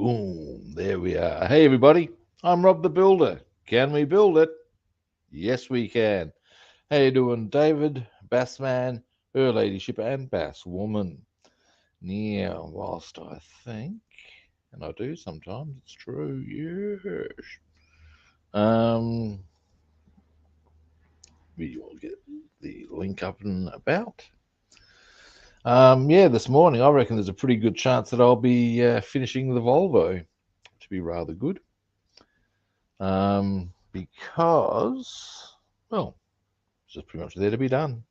Boom, there we are. Hey, everybody, I'm Rob the Builder. Can we build it? Yes, we can. How you doing, David, Bassman, Her Ladyship, and Basswoman? Now, whilst I think, and I do sometimes, it's true, yes. Um, we will get the link up and about. Yeah, this morning I reckon there's a pretty good chance that I'll be finishing the Volvo. To be rather good. Because, well, it's just pretty much there to be done.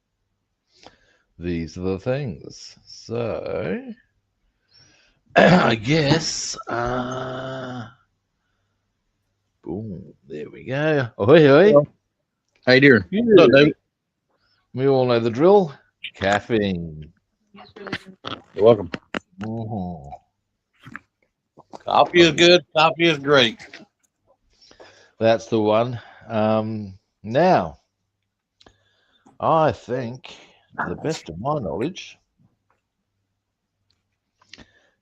These are the things. So, I guess, boom, there we go. Ahoy, ahoy. Well, how you doing? Yeah. What's up, David? We all know the drill. Caffeine. You're welcome. Mhm. Coffee is good. Coffee is great. That's the one. Now, I think, to the best of my knowledge,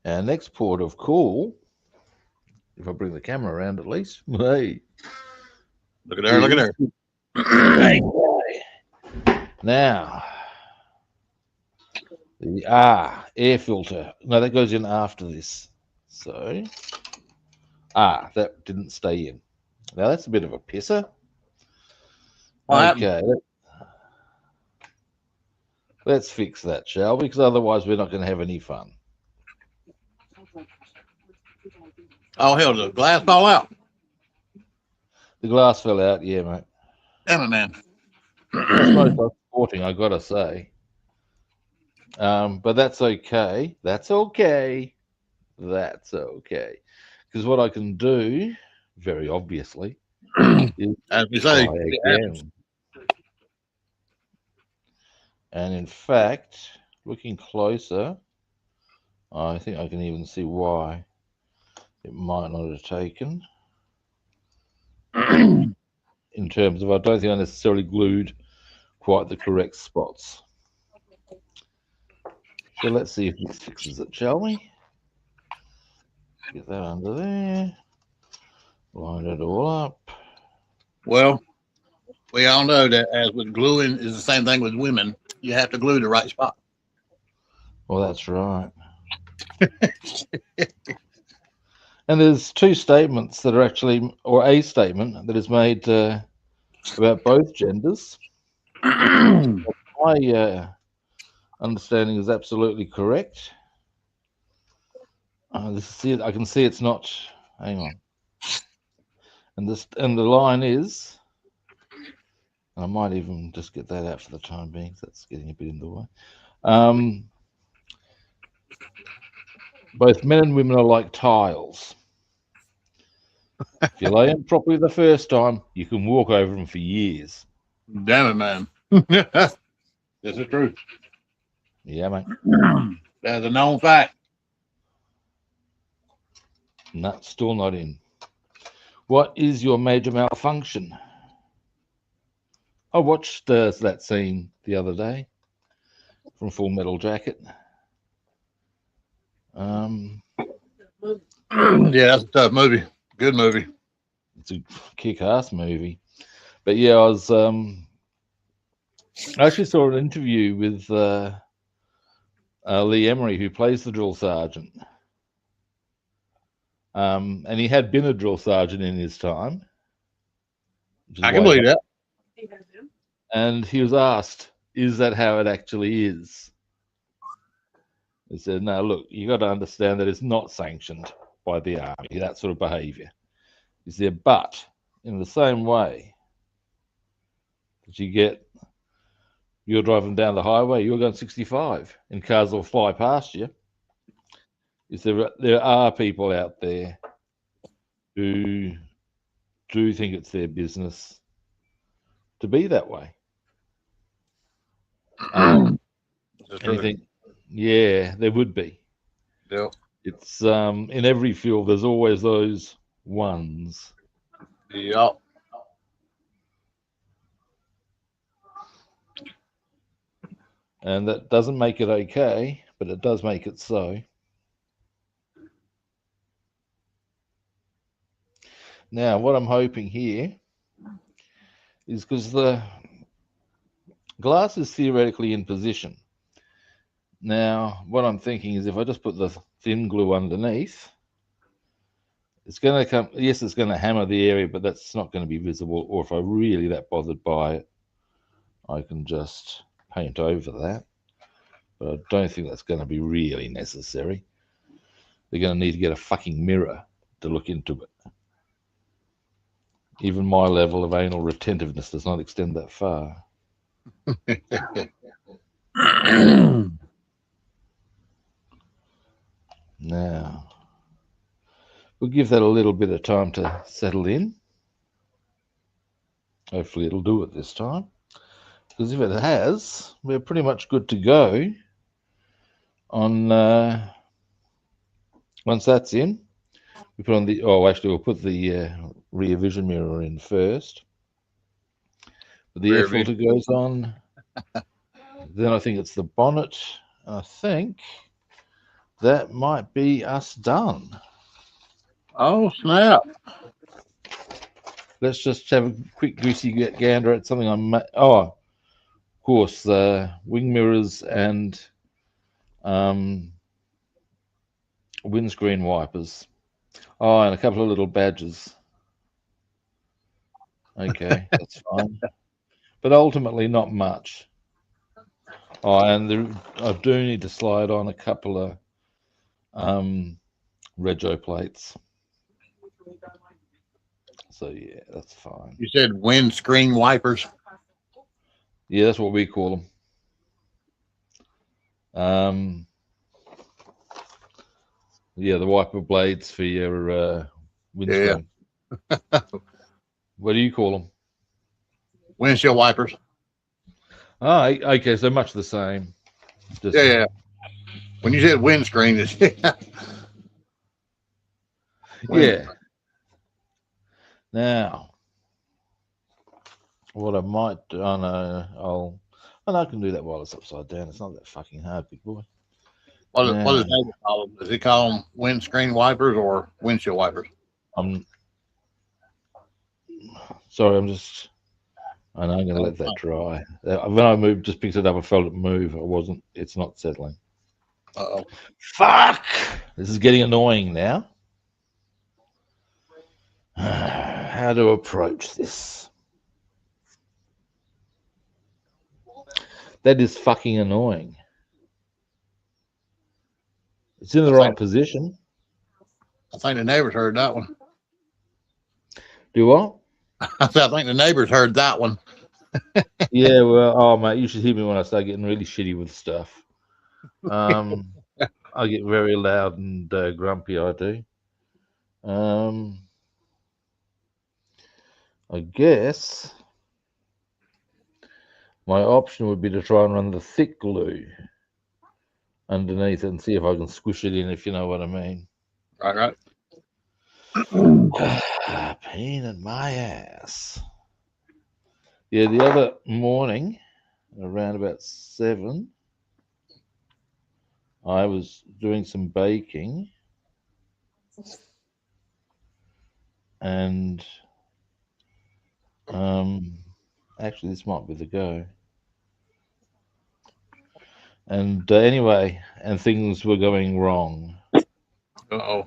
our next port of call, if I bring the camera around at least, hey, Look at there. Look at there. hey, now, the air filter. No, that goes in after this. So, that didn't stay in. Now, that's a bit of a pisser. What happened? Okay, let's fix that, shall we? Because otherwise we're not going to have any fun. Oh, hell, the glass fall out. The glass fell out, yeah, mate. Damn it, man. That's most sporting, I got to say. But that's okay. That's okay. That's okay. Because what I can do, very obviously, is As we try say, it happens. again. And in fact, looking closer, I think I can even see why it might not have taken. In terms of, I don't think I necessarily glued quite the correct spots. So let's see if this fixes it, shall we? Get that under there. Line it all up. Well, we all know that as with gluing is the same thing with women. You have to glue the right spot. Well, that's right. And there's two statements that are actually, or a statement that is made about both genders. My understanding is absolutely correct. This is it. I can see it's not. Hang on. And the line is. I might even just get that out for the time being. That's getting a bit in the way. Both men and women are like tiles. If you lay them properly the first time, you can walk over them for years. Damn it, man. This is true. Yeah, mate. That's a known fact. No, still not in. What is your major malfunction? I watched that scene the other day from Full Metal Jacket. Yeah, that's a tough movie. Good movie. It's a kick-ass movie. But yeah, I actually saw an interview with Lee Emery, who plays the drill sergeant. And he had been a drill sergeant in his time. I can believe that. And he was asked, is that how it actually is? He said, no, look, you got to understand that it's not sanctioned by the army, that sort of behavior. He said, but in the same way that you're driving down the highway, you're going 65 and cars will fly past you. Is there are people out there who do think it's their business to be that way. You think, yeah, there would be. Yeah. It's in every field. There's always those ones. Yeah. And that doesn't make it okay, but it does make it so. Now, what I'm hoping here is because the glass is theoretically in position. Now, what I'm thinking is if I just put the thin glue underneath, it's going to come, yes, it's going to hammer the area, but that's not going to be visible. Or if I'm really that bothered by it, I can just paint over that. But I don't think that's going to be really necessary. They're going to need to get a fucking mirror to look into it. Even my level of anal retentiveness does not extend that far. Now, we'll give that a little bit of time to settle in. Hopefully it'll do it this time. Because if it has, we're pretty much good to go on once that's in. We put on the, actually we'll put the rear vision mirror in first. But the air filter goes on. Then I think it's the bonnet. I think that might be us done. Oh, snap. Let's just have a quick goosey gander at something of course, wing mirrors and windscreen wipers. Oh, and a couple of little badges. Okay, that's fine. But ultimately, not much. Oh, and I do need to slide on a couple of rego plates. So yeah, that's fine. You said windscreen wipers? Yeah, that's what we call them. Yeah, the wiper blades for your windscreen. Yeah. What do you call them? Windshield wipers. Oh, okay, so much the same. Just, yeah. When you said windscreen, it's yeah. Now, what I might do, I can do that while it's upside down. It's not that fucking hard, big boy. What does David call them? Does he call them windscreen wipers or windshield wipers? Sorry, I'm going to let that dry. When I just picked it up, I felt it move. It's not settling. Uh-oh. Fuck! This is getting annoying now. How to approach this? That is fucking annoying. It's in the wrong position. I think the neighbors heard that one. Do what? I think the neighbors heard that one. Yeah, well, mate, you should hear me when I start getting really shitty with stuff. I get very loud and grumpy, I do. I guess my option would be to try and run the thick glue underneath it and see if I can squish it in, if you know what I mean. Right. Pain in my ass. Yeah, the other morning, around about 7, I was doing some baking, and actually this might be the go. And anyway, and things were going wrong. Uh-oh.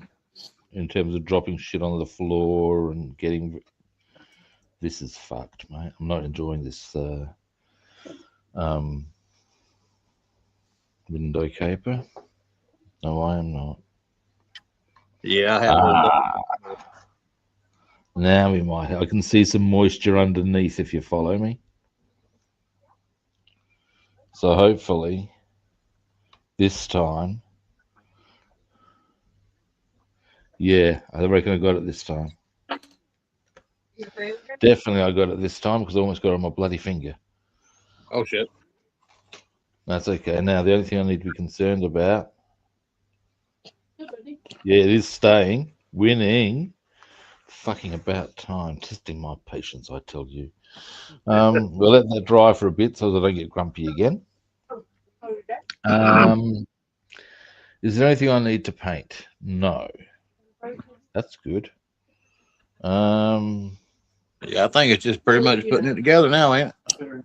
In terms of dropping shit on the floor and getting... This is fucked, mate. I'm not enjoying this window caper. No, I am not. Yeah, I have. Now we might. I can see some moisture underneath if you follow me. So hopefully this time, yeah, I reckon I got it this time. Definitely I got it this time because I almost got it on my bloody finger. Oh, shit. That's okay. Now, the only thing I need to be concerned about, yeah, it is staying, winning, fucking about time, testing my patience, I tell you. We'll let that dry for a bit so that I don't get grumpy again. Is there anything I need to paint? No. That's good. Yeah, I think it's just pretty much putting it together now, ain't it?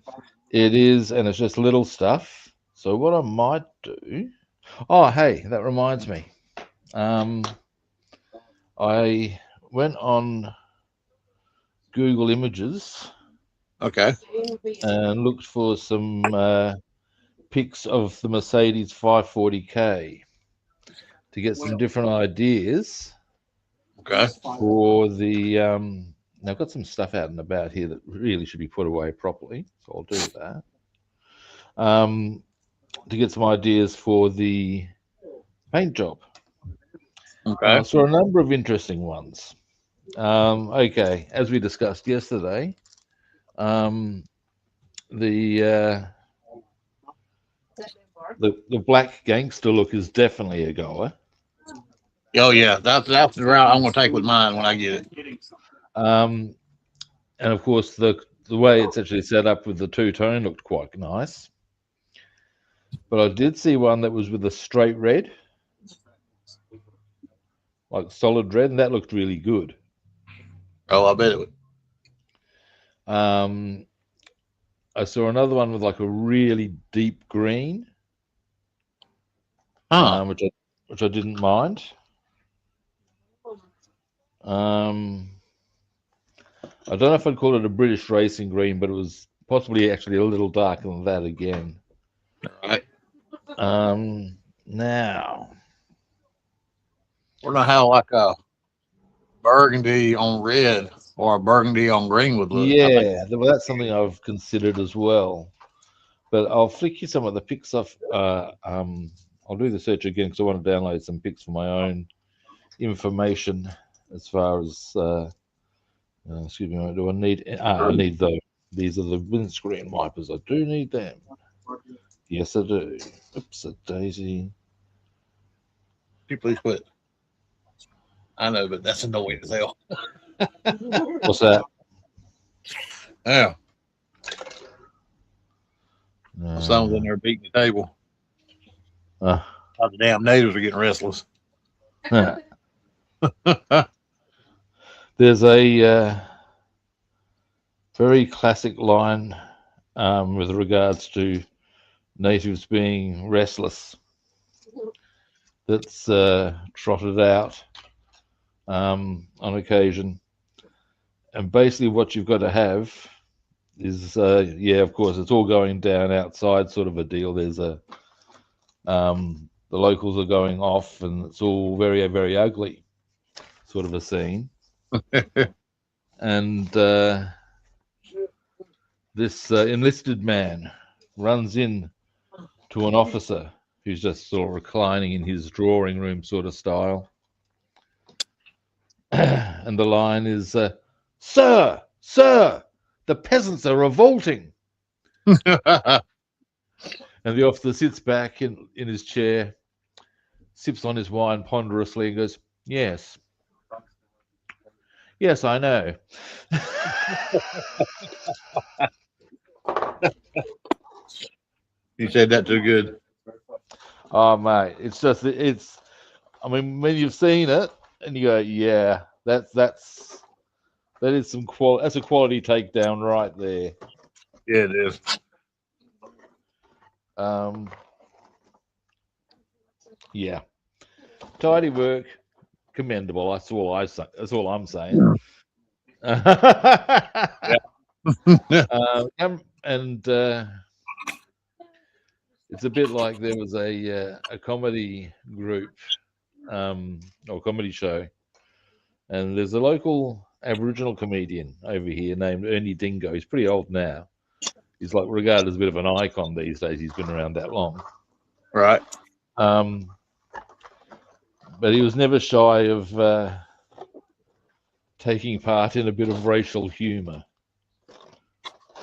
It is, and it's just little stuff. So what I might do. Oh, hey, that reminds me. I went on Google Images Okay. and looked for some pics of the Mercedes 540K to get some different ideas Okay. for the. Now I've got some stuff out and about here that really should be put away properly, so I'll do that. To get some ideas for the paint job. Okay. Saw a number of interesting ones. Okay, as we discussed yesterday, um, the the black gangster look is definitely a goer. Oh yeah, that's the route I'm gonna take with mine when I get it. And of course, the way it's actually set up with the two tone looked quite nice. But I did see one that was with a straight red, like solid red, and that looked really good. Oh, I bet it would. I saw another one with like a really deep green, Huh. which I didn't mind. I don't know if I'd call it a British racing green, but it was possibly actually a little darker than that again. Right. Now, I don't know how like a burgundy on red or a burgundy on green would look. I think. yeah, well, that's something I've considered as well. But I'll flick you some of the pics off. I'll do the search again because I want to download some pics for my own information as far as. Excuse me, do I need? I need those. These are the windscreen wipers. I do need them. Yes, I do. Oops, a daisy. Could you please quit? I know, but that's annoying as hell. What's that? Yeah. Someone's in there beating the table. Uh, All the damn natives are getting restless. There's a very classic line with regards to natives being restless that's trotted out on occasion. And basically, what you've got to have is, yeah, of course, it's all going down outside, sort of a deal. There's a the locals are going off, and it's all very, very ugly, sort of a scene. And this enlisted man runs in to an officer who's just sort of reclining in his drawing room sort of style. And the line is, Sir, sir, the peasants are revolting. And the officer sits back in his chair, sips on his wine ponderously, and goes, Yes. Yes, I know. You said that too good. Oh, mate, it's. I mean, when you've seen it, and you go, yeah, that is some quality. That's a quality takedown right there. Yeah, it is. Yeah, tidy work, commendable. That's all I say. That's all I'm saying. And it's a bit like there was a comedy group or comedy show, and there's a local Aboriginal comedian over here named Ernie Dingo. He's pretty old now. He's like regarded as a bit of an icon these days. He's been around that long. Right. But he was never shy of taking part in a bit of racial humor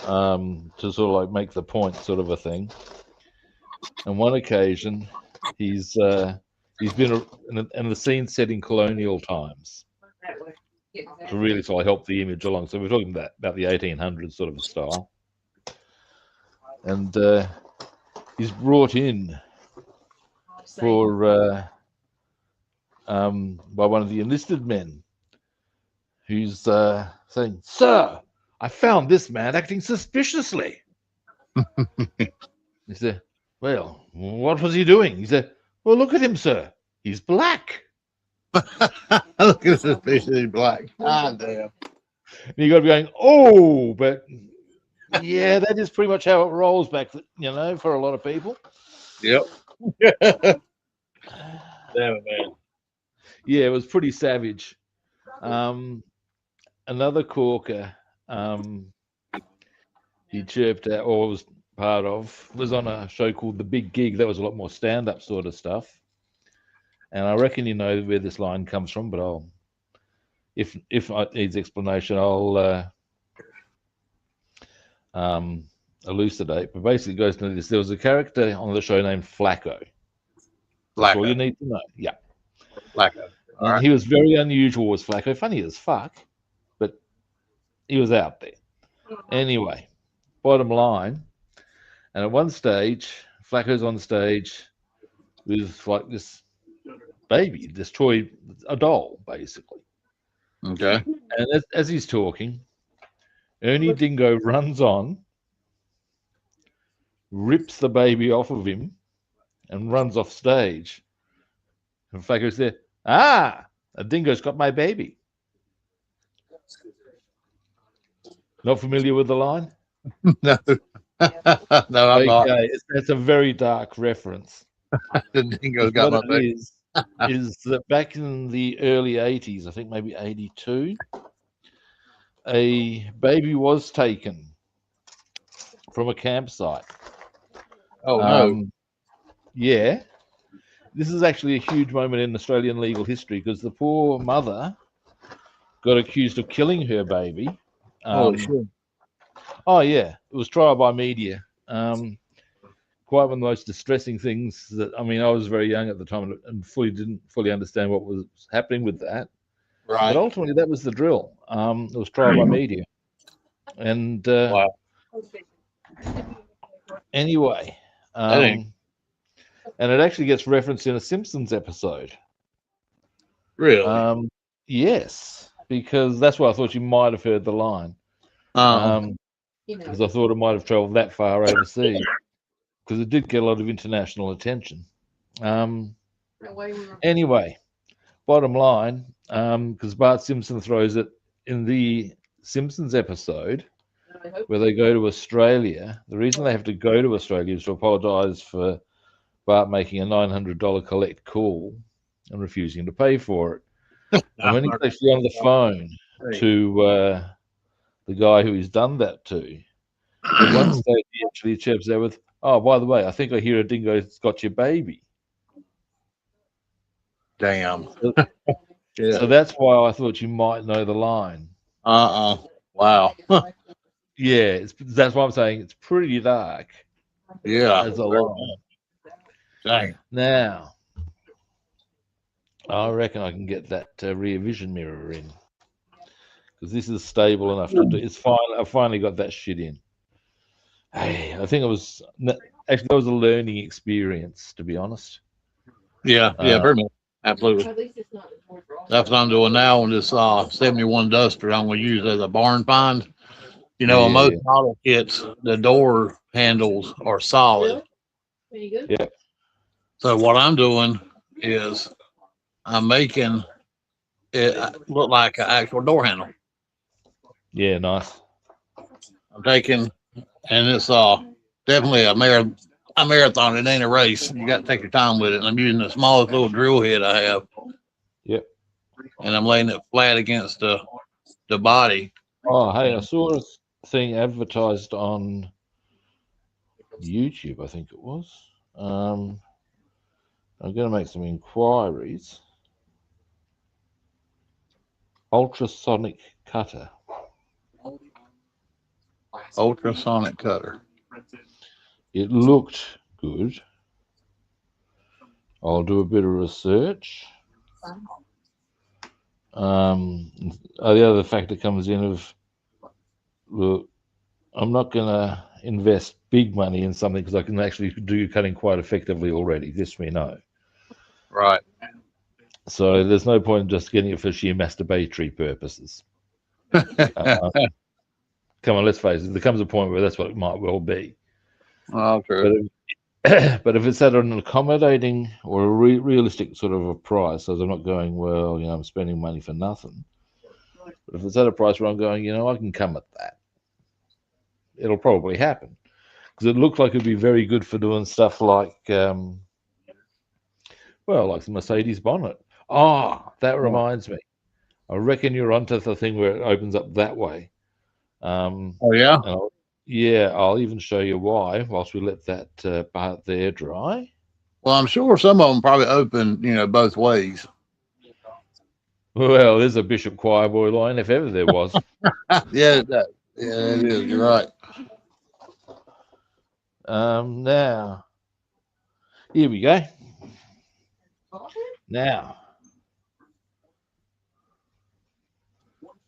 to sort of like make the point, sort of a thing. On one occasion, he's been in the scene set in colonial times to really sort of help the image along. So we're talking about the 1800s sort of a style. And he's brought in for by one of the enlisted men who's saying, "Sir, I found this man acting suspiciously." He said, "Well, what was he doing?" He said, "Well, look at him, sir. He's black." Look at this fish, he's black. Ah, damn. And you got to be going, "Oh, but yeah, that is pretty much how it rolls back, for a lot of people." Yep. Damn it, man. Yeah, it was pretty savage. Another corker he chirped at or was part of was on a show called The Big Gig. That was a lot more stand-up sort of stuff. And I reckon you know where this line comes from, but if it needs explanation, I'll elucidate. But basically, it goes to this: there was a character on the show named Flacco. That's all you need to know. Yeah, Flacco. All right. He was very unusual. Was Flacco funny as fuck, but he was out there anyway. Bottom line, and at one stage, Flacco's on stage with like this baby, this toy, a doll, basically. Okay. And as he's talking, Ernie Dingo runs on, rips the baby off of him, and runs off stage. And Flacco's there. "Ah, a dingo's got my baby." Not familiar with the line? No. No, I'm not. That's a very dark reference. The dingo's got my What baby. is that back in the early 80s, I think maybe 82, a baby was taken from a campsite. Oh, no. Yeah. This is actually a huge moment in Australian legal history because the poor mother got accused of killing her baby. Oh, sure. Oh, yeah. It was trial by media. Quite one of the most distressing things that, I was very young at the time and didn't fully understand what was happening with that. Right. But ultimately, that was the drill. It was trial by media. And Wow. anyway, and it actually gets referenced in a Simpsons episode. Really? Yes, because that's why I thought you might have heard the line. Because I thought it might have traveled that far overseas. Because it did get a lot of international attention. Anyway, bottom line, because Bart Simpson throws it in the Simpsons episode where they go to Australia. The reason they have to go to Australia is to apologise for Bart making a $900 collect call and refusing to pay for it. And when he's actually on the phone to the guy who he's done that to, at one stage he actually chirps out with, "Oh, by the way, I think I hear a dingo's got your baby." Damn. So that's why I thought you might know the line. Wow. Yeah, that's why I'm saying it's pretty dark. Yeah. As a line. Dang. Now, I reckon I can get that rear vision mirror in because this is stable enough to do. It's fine. I finally got that shit in. Hey, I think it was actually that was a learning experience, to be honest. Yeah, pretty much. Absolutely. That's what I'm doing now on this 71 Duster. I'm going to use it as a barn find. On most model kits, the door handles are solid. Yeah. So what I'm doing is I'm making it look like an actual door handle. Yeah, nice. I'm taking, and it's definitely a marathon. It ain't a race. You got to take your time with it. And I'm using the smallest little drill head I have. Yep. And I'm laying it flat against the body. Oh, hey, I saw a thing advertised on YouTube, I think it was. I'm going to make some inquiries. Ultrasonic cutter. Ultrasonic cutter. It looked good. I'll do a bit of research. The other factor comes in of, look, I'm not going to invest big money in something because I can actually do cutting quite effectively already. This we know. Right. So there's no point in just getting it for sheer masturbatory purposes. Come on, let's face it. There comes a point where that's what it might well be. Oh, true. But if it's at an accommodating or a realistic sort of a price, so I'm not going, well, I'm spending money for nothing. But if it's at a price where I'm going, I can come at that, it'll probably happen. Because it looked like it'd be very good for doing stuff like, like the Mercedes bonnet. That reminds me. I reckon you're onto the thing where it opens up that way. Oh, yeah? I'll even show you why whilst we let that part there dry. Well, I'm sure some of them probably open, both ways. Well, there's a Bishop Choir Boy line if ever there was. Yeah, it is. You're right. Now, here we go. Now,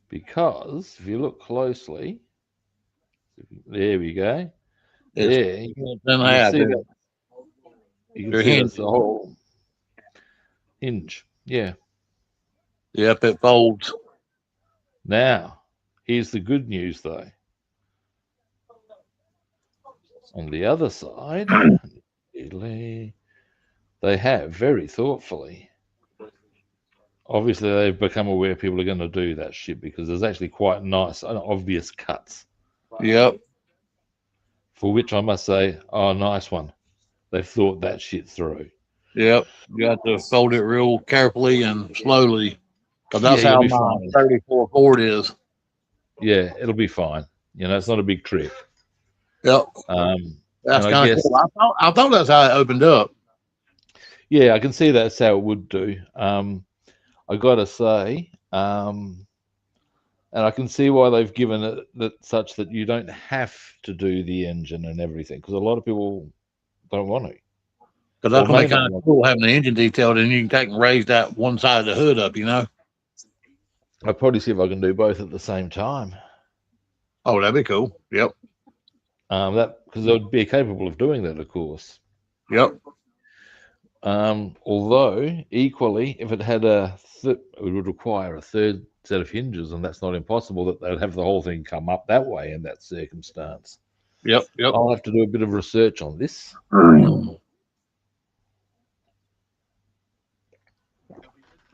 because if you look closely, there we go. There, you can see that. You can see that's the whole hinge. Yeah. Yep, it folds. Now, here's the good news, though. On the other side, they have very thoughtfully. Obviously, they've become aware people are going to do that shit because there's actually quite nice and obvious cuts. Yep. For which I must say, nice one. They've thought that shit through. Yep. You have to fold it real carefully and slowly. Because that's how my 34 Ford is. Yeah, it'll be fine. It's not a big trick. Yep. That's kind of cool. I thought that's how it opened up. Yeah, I can see that's how it would do. I got to say, and I can see why they've given it that such that you don't have to do the engine and everything, because a lot of people don't want to. Because that's going to be kind of cool having the engine detailed, and you can take and raise that one side of the hood up, I'll probably see if I can do both at the same time. Oh, that'd be cool. Yep. Because they would be capable of doing that, of course. Yep. Although equally, if it had it would require a third set of hinges, and that's not impossible. That they'd have the whole thing come up that way in that circumstance. Yep. I'll have to do a bit of research on this.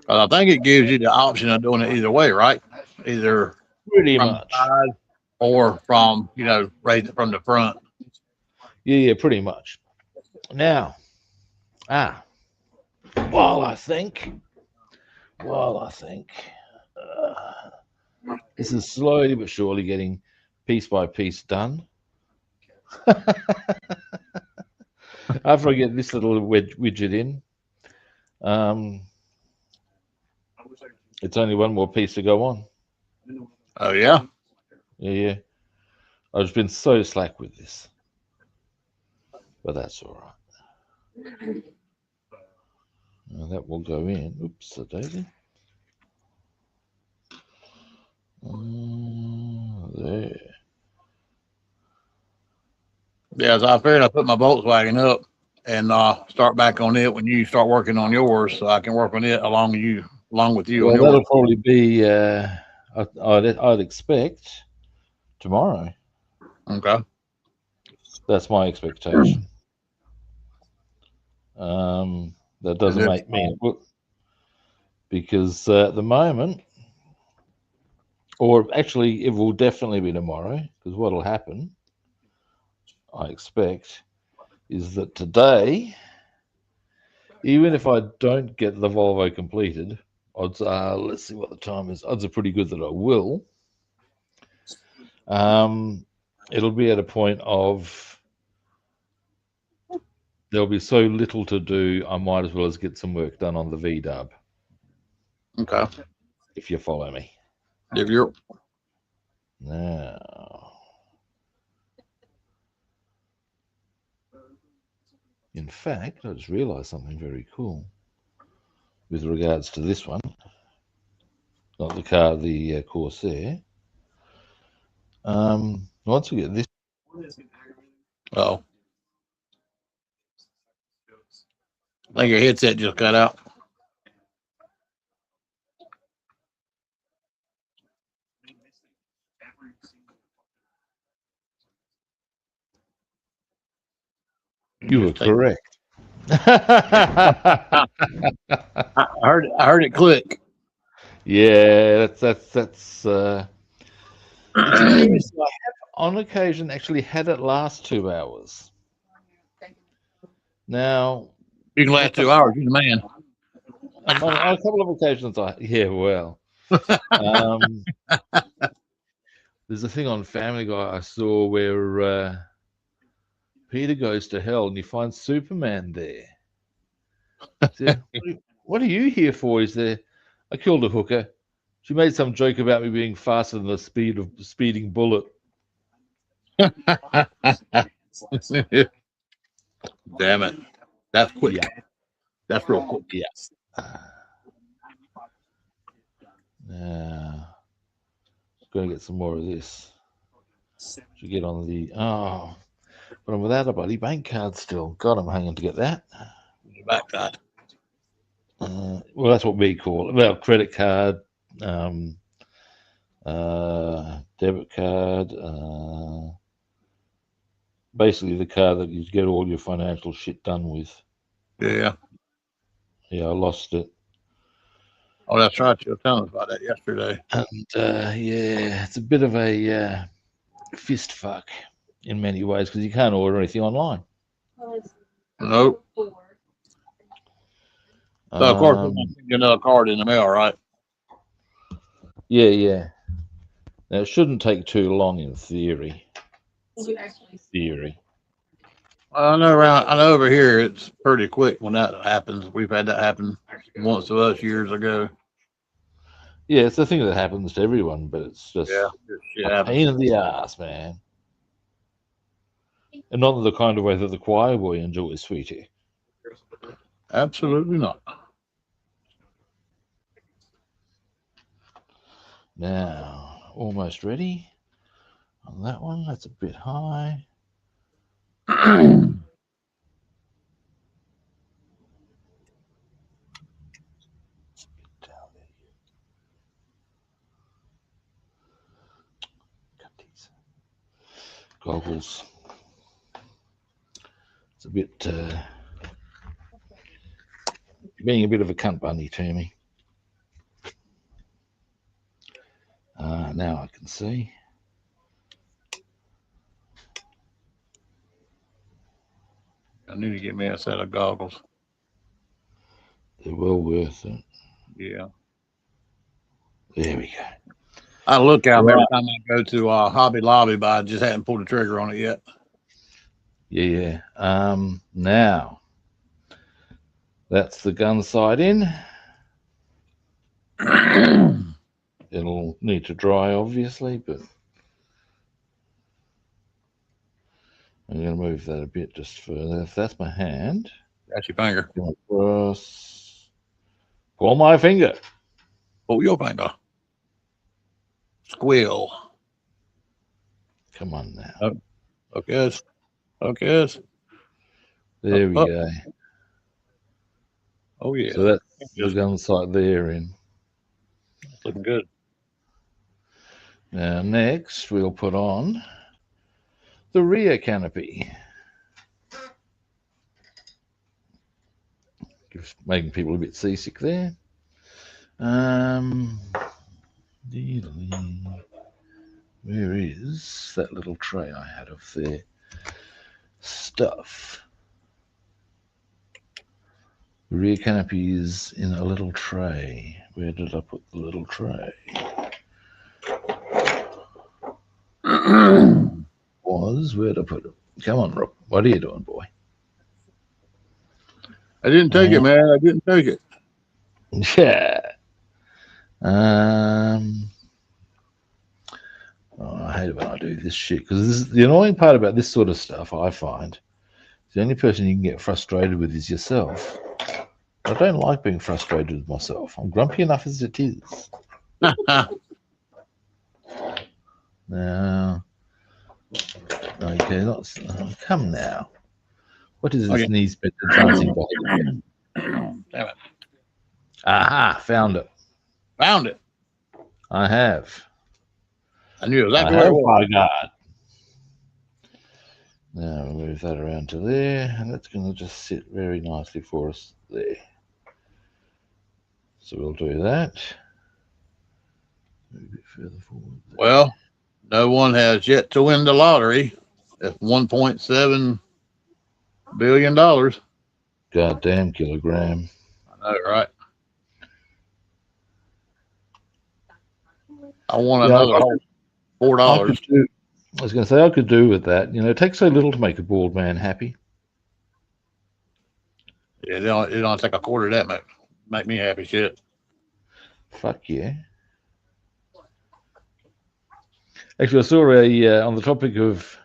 I think it gives you the option of doing it either way, right? Either pretty much, the side or from raise it from the front. Yeah, pretty much. Now, while I think, this is slowly but surely getting piece by piece done. After I get this little widget in, it's only one more piece to go on. Oh, yeah? Yeah. I've just been so slack with this. But that's all right. Now that will go in. Oops, a daisy. There. Yeah, so I figured I put my Volkswagen up and start back on it when you start working on yours, so I can work on it along with you. Well, that'll probably be I'd expect tomorrow. Okay. That's my expectation. That doesn't make me because at the moment, or actually, it will definitely be tomorrow. Because what'll happen, I expect, is that today, even if I don't get the Volvo completed, odds are, let's see what the time is. Odds are pretty good that I will. It'll be at a point of there'll be so little to do, I might as well as get some work done on the V-dub. Okay. If you follow me. If you're now, in fact, I just realized something very cool with regards to this one. Not the car, the Corsair. Once we get this. Oh. I think your headset just got out. You were correct. I heard it click. Yeah, that's it's interesting. I have on occasion actually had it last 2 hours. Now You can last 2 hours. You're the man. on a couple of occasions, well. There's a thing on Family Guy I saw where Peter goes to hell and he finds Superman there. Said, what are you here for? He said, I killed a hooker. She made some joke about me being faster than the speed of the speeding bullet. Damn it. That's quick. Yeah. That's real quick. Yes. Now, going to get some more of this. Should get on the but I'm without a bloody bank card still. God, I'm hanging to get that. Your back card. Well, that's what we call it. Well, credit card, debit card, basically the card that you get all your financial shit done with. Yeah. Yeah, I lost it. Oh, that's right. You were telling us about that yesterday. And yeah, it's a bit of a fist fuck in many ways because you can't order anything online. Nope. So of course, we're going to send you another card in the mail, right? Yeah. Now it shouldn't take too long in theory. I know over here it's pretty quick when that happens. We've had that happen once to us years ago. Yeah, it's the thing that happens to everyone, but it's just a pain in the ass, man. And not in the kind of way that the choir boy enjoys, sweetie. Absolutely not. Now, almost ready on that one. That's a bit high. Goggles. It's a bit being a bit of a cunt bunny to me. Now I can see. I need to get me a set of goggles. They're well worth it. Yeah. There we go. I look at them every time I go to Hobby Lobby, but I just haven't pulled the trigger on it yet. Yeah. Now that's the gun side in. It'll need to dry, obviously, but I'm going to move that a bit just further. If that's my hand, that's your finger. Across. Pull my finger. Pull your finger. Squill. Come on now. Okay. There we go. Oh yeah. So that's the gun sight there in. Looking good. Now next we'll put on the rear canopy. Just making people a bit seasick there. Where is that little tray I had of their stuff? The rear canopy is in a little tray. Where did I put the little tray? Where'd I put it? Come on, Rob. What are you doing, boy? I didn't take it, man. I didn't take it. Yeah. I hate it when I do this shit because the annoying part about this sort of stuff. I find the only person you can get frustrated with is yourself. I don't like being frustrated with myself. I'm grumpy enough as it is. Now, okay, come now. What is this knees bent dancing behavior? Damn it. Aha, found it. Found it. I have. I knew exactly where it was. My God. Now we'll move that around to there, and that's going to just sit very nicely for us there. So we'll do that. Move it further forward. There. Well, no one has yet to win the lottery. It's $1.7 billion. Goddamn kilogram. I know, right? I want another whole $4. I was going to say I could do with that. You know, it takes so little to make a bald man happy. Yeah, it don't take a quarter of that make me happy. Shit. Fuck yeah. Actually, I saw on the topic of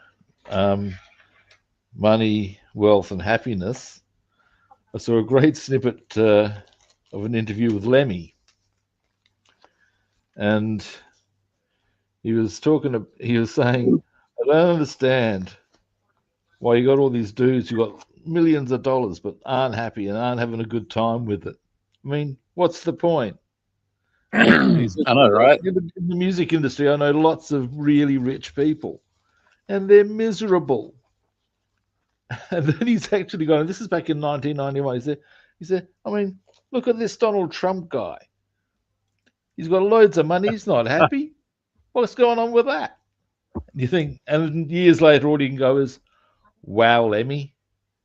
money, wealth, and happiness. I saw a great snippet of an interview with Lemmy, and he was saying, I don't understand why you got all these dudes who got millions of dollars but aren't happy and aren't having a good time with it. I mean, what's the point? He said, I know, right? In the music industry, I know lots of really rich people, and they're miserable. And then he's actually gone, this is back in 1991. He said, I mean, look at this Donald Trump guy. He's got loads of money. He's not happy. What's going on with that? And you think, and years later, all you can go is, wow, Lemmy,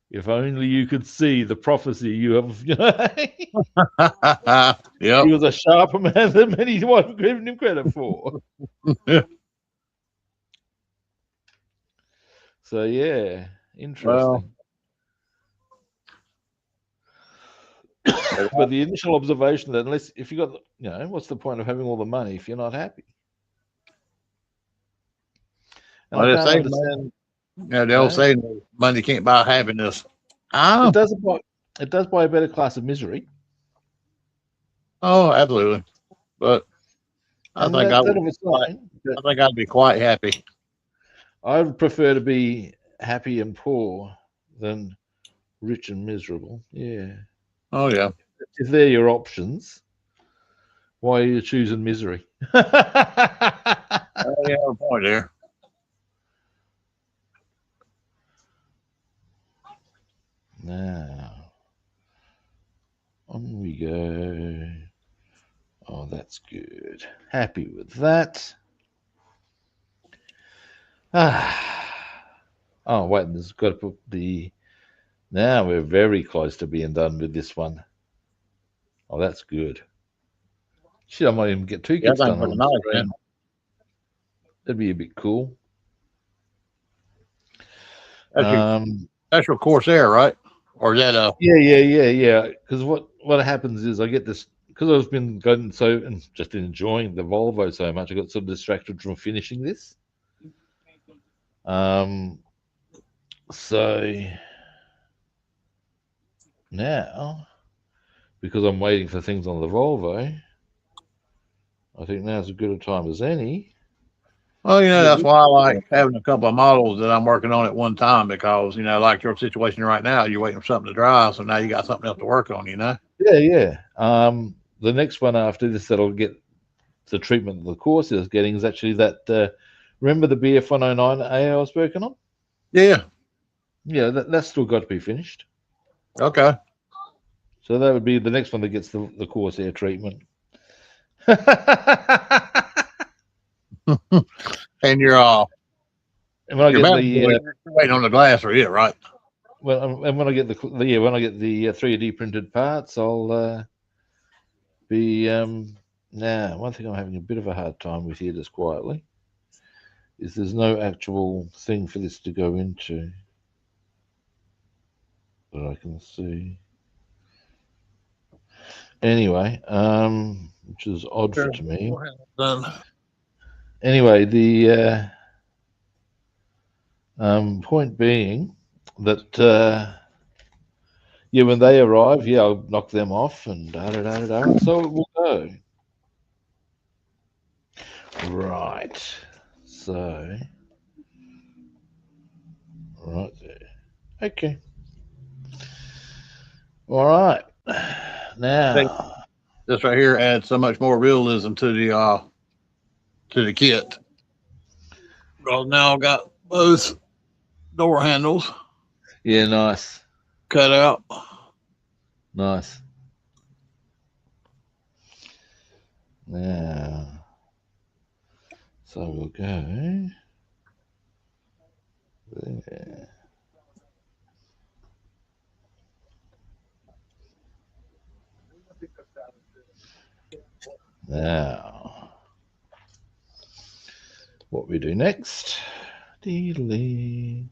if only you could see the prophecy you have. You know? Yep. He was a sharper man than many have given him credit for. So, yeah, interesting. But the initial observation that if you got, you know, what's the point of having all the money if you're not happy? And I can't understand. Yeah, the old saying, money can't buy happiness. It does buy a better class of misery. Oh, absolutely. But I think I'd be quite happy. I would prefer to be happy and poor than rich and miserable. Yeah. Oh, yeah. If they're your options, why are you choosing misery? Oh, yeah, point there. Now, on we go. Oh, that's good. Happy with that. Oh, wait, there's got to put the... Now we're very close to being done with this one. Oh, that's good. Shit, I might even get two kits done on the screen. That'd be a bit cool. That's your Corsair, right? Or is that a... Yeah. Because what happens is I get this... Because I've been going and just enjoying the Volvo so much, I got sort of distracted from finishing this. So now, because I'm waiting for things on the Volvo, I think now's as good a time as any. Well, you know, that's why I like having a couple of models that I'm working on at one time, because, you know, like your situation right now, you're waiting for something to dry, so now you got something else to work on, you know? Yeah. The next one after this that'll get the treatment that the Corsair is getting is actually that, remember the BF 109A I was working on? Yeah. Yeah, that's still got to be finished. Okay. So that would be the next one that gets the Corsair treatment. And you're and when I get you're waiting on the glass for it, right? Well, and when I get the 3D printed parts, I'll be now. One thing I'm having a bit of a hard time with here, just quietly, is there's no actual thing for this to go into that I can see. Anyway, which is odd to me. Anyway, the point being that when they arrive, I'll knock them off and so it will go. Right. So right there. Okay. All right. Now this right here adds so much more realism to the kit. Well, now I got both door handles Yeah, nice. cut out. Nice. Now, so we'll go there. Now, what we do next? Deedly,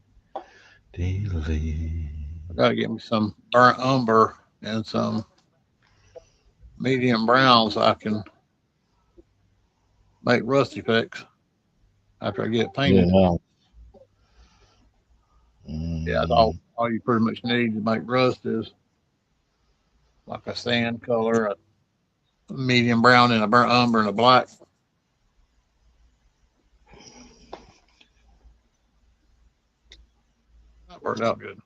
deedly. I gotta get me some burnt umber and some medium brown so I can make rust effects after I get it Yeah, painted. no. Yeah, that's all you pretty much need to make rust is like a sand color, a medium brown, and a burnt umber and a black. That worked out good.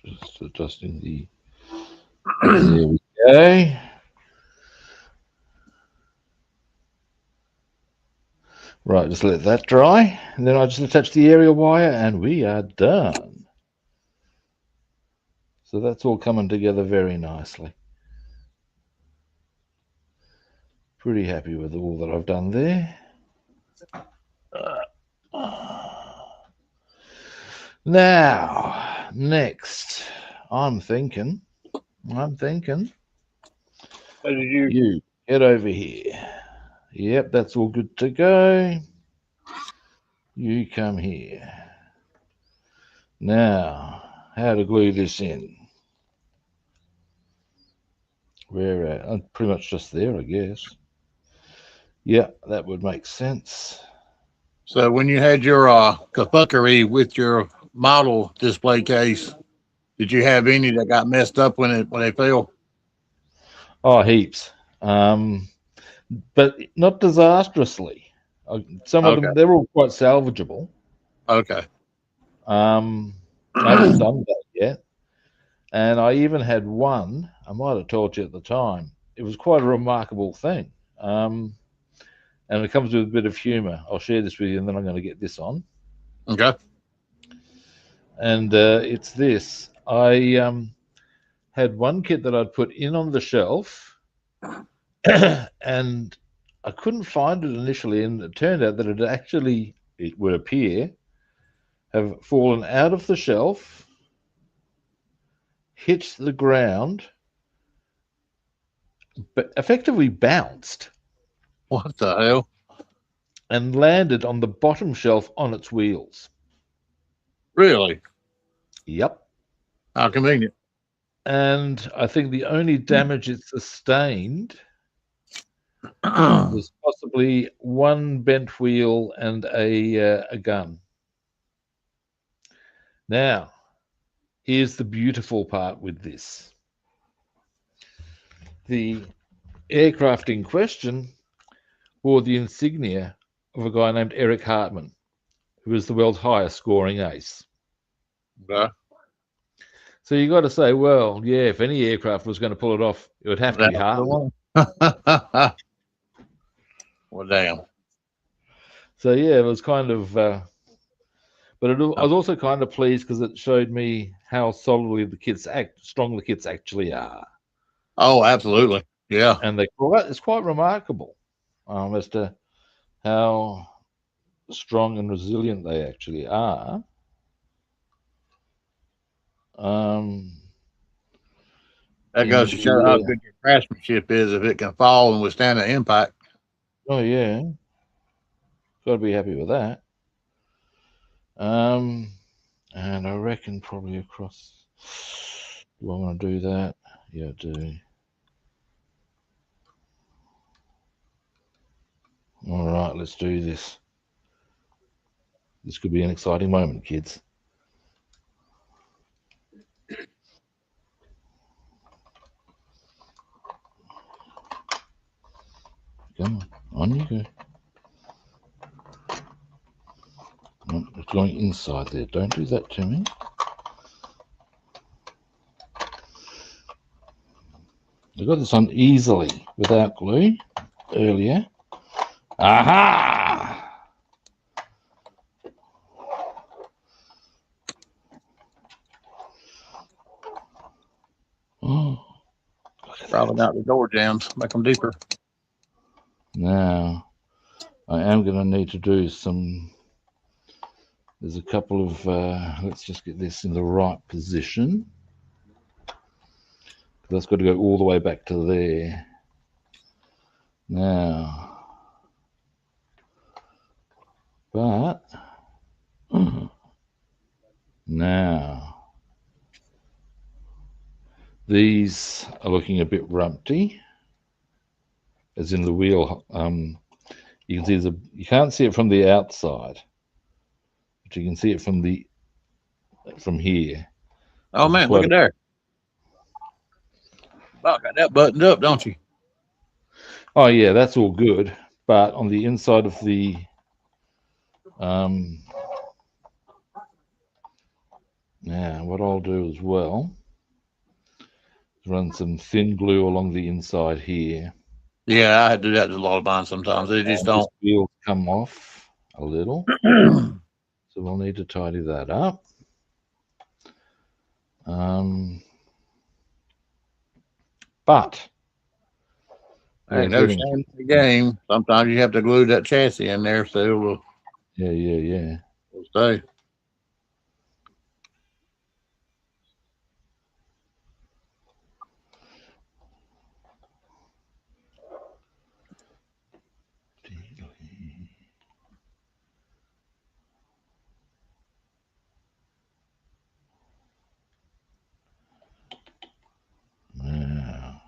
Just adjusting the. There we go. Right, just let that dry, and then I just attach the aerial wire, and we are done. So that's all coming together very nicely. Pretty happy with all that I've done there. Now, next, I'm thinking, you get over here. Yep, that's all good to go. You come here. Now, how to glue this in? Where at? Pretty much just there, I guess. Yeah, that would make sense. So when you had your kafuckery with your model display case, did you have any that got messed up when they fell? Oh, heaps. But not disastrously. Some of them, they're all quite salvageable. Okay. I haven't done that yet. And I even had one, I might have told you at the time, it was quite a remarkable thing. And it comes with a bit of humor. I'll share this with you and then I'm going to get this on. Okay. And it's this. I had one kit that I'd put in on the shelf and I couldn't find it initially. And it turned out that it would appear, have fallen out of the shelf, hit the ground, but effectively bounced. What the hell? And landed on the bottom shelf on its wheels. Really? Yep. How convenient. And I think the only damage it sustained was possibly one bent wheel and a gun. Now, here's the beautiful part with this. The aircraft in question wore the insignia of a guy named Eric Hartman, who was the world's highest scoring ace. Okay. So you got to say, well, yeah, if any aircraft was going to pull it off, it would have to be Hartman. Well, damn. So yeah, it was kind of, but I was also kind of pleased because it showed me how solidly strong the kits actually are. Oh, absolutely. Yeah. And it's quite remarkable as to how strong and resilient they actually are. That goes to show how good your craftsmanship is if it can fall and withstand the impact. Oh yeah, got to be happy with that. And I reckon probably across. Do I want to do that? Yeah, I do. All right, let's do this. This could be an exciting moment, kids. Come on you go. No, it's going inside there. Don't do that to me. I got this on easily without glue earlier. Aha! Scrubbing out the door jams, make them deeper. Now, I am going to need to do some. There's a couple of. Let's just get this in the right position. That's got to go all the way back to there. Now, but now these are looking a bit rumpty, as in the wheel. You can see you can't see it from the outside, but you can see it from here. Oh man, look at there. About got that buttoned up, don't you? Oh yeah, that's all good. But on the inside of the now what I'll do as well is run some thin glue along the inside here. Yeah, I do that to a lot of mine sometimes. They just don't. Wheels come off a little. So we'll need to tidy that up. But ain't no shame in the game. Sometimes you have to glue that chassis in there so it will. Yeah. It'll stay. Now,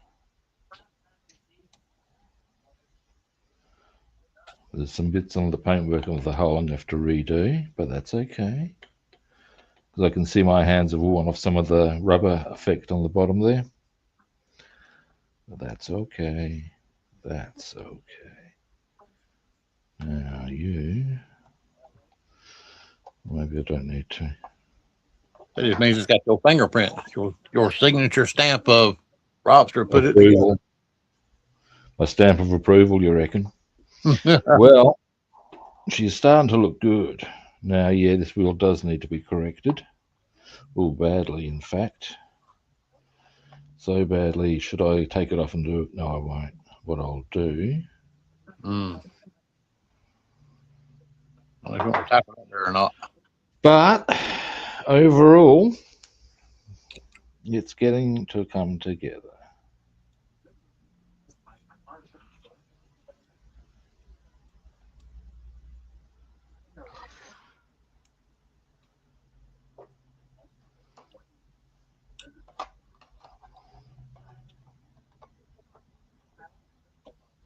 there's some bits on the paintwork of the hull I'm going to have to redo, but that's okay. Because I can see my hands have worn off some of the rubber effect on the bottom there. But that's okay. That's okay. Now you... Maybe I don't need to. That just means it's got your fingerprint, your signature stamp of Robster put Approval. it together. A stamp of approval, you reckon? Well, she's starting to look good. Now, yeah, this wheel does need to be corrected. Oh, badly, in fact. So badly. Should I take it off and do it? No, I won't. What I'll do... I don't know if you want to tap it on there or not. But overall, it's getting to come together.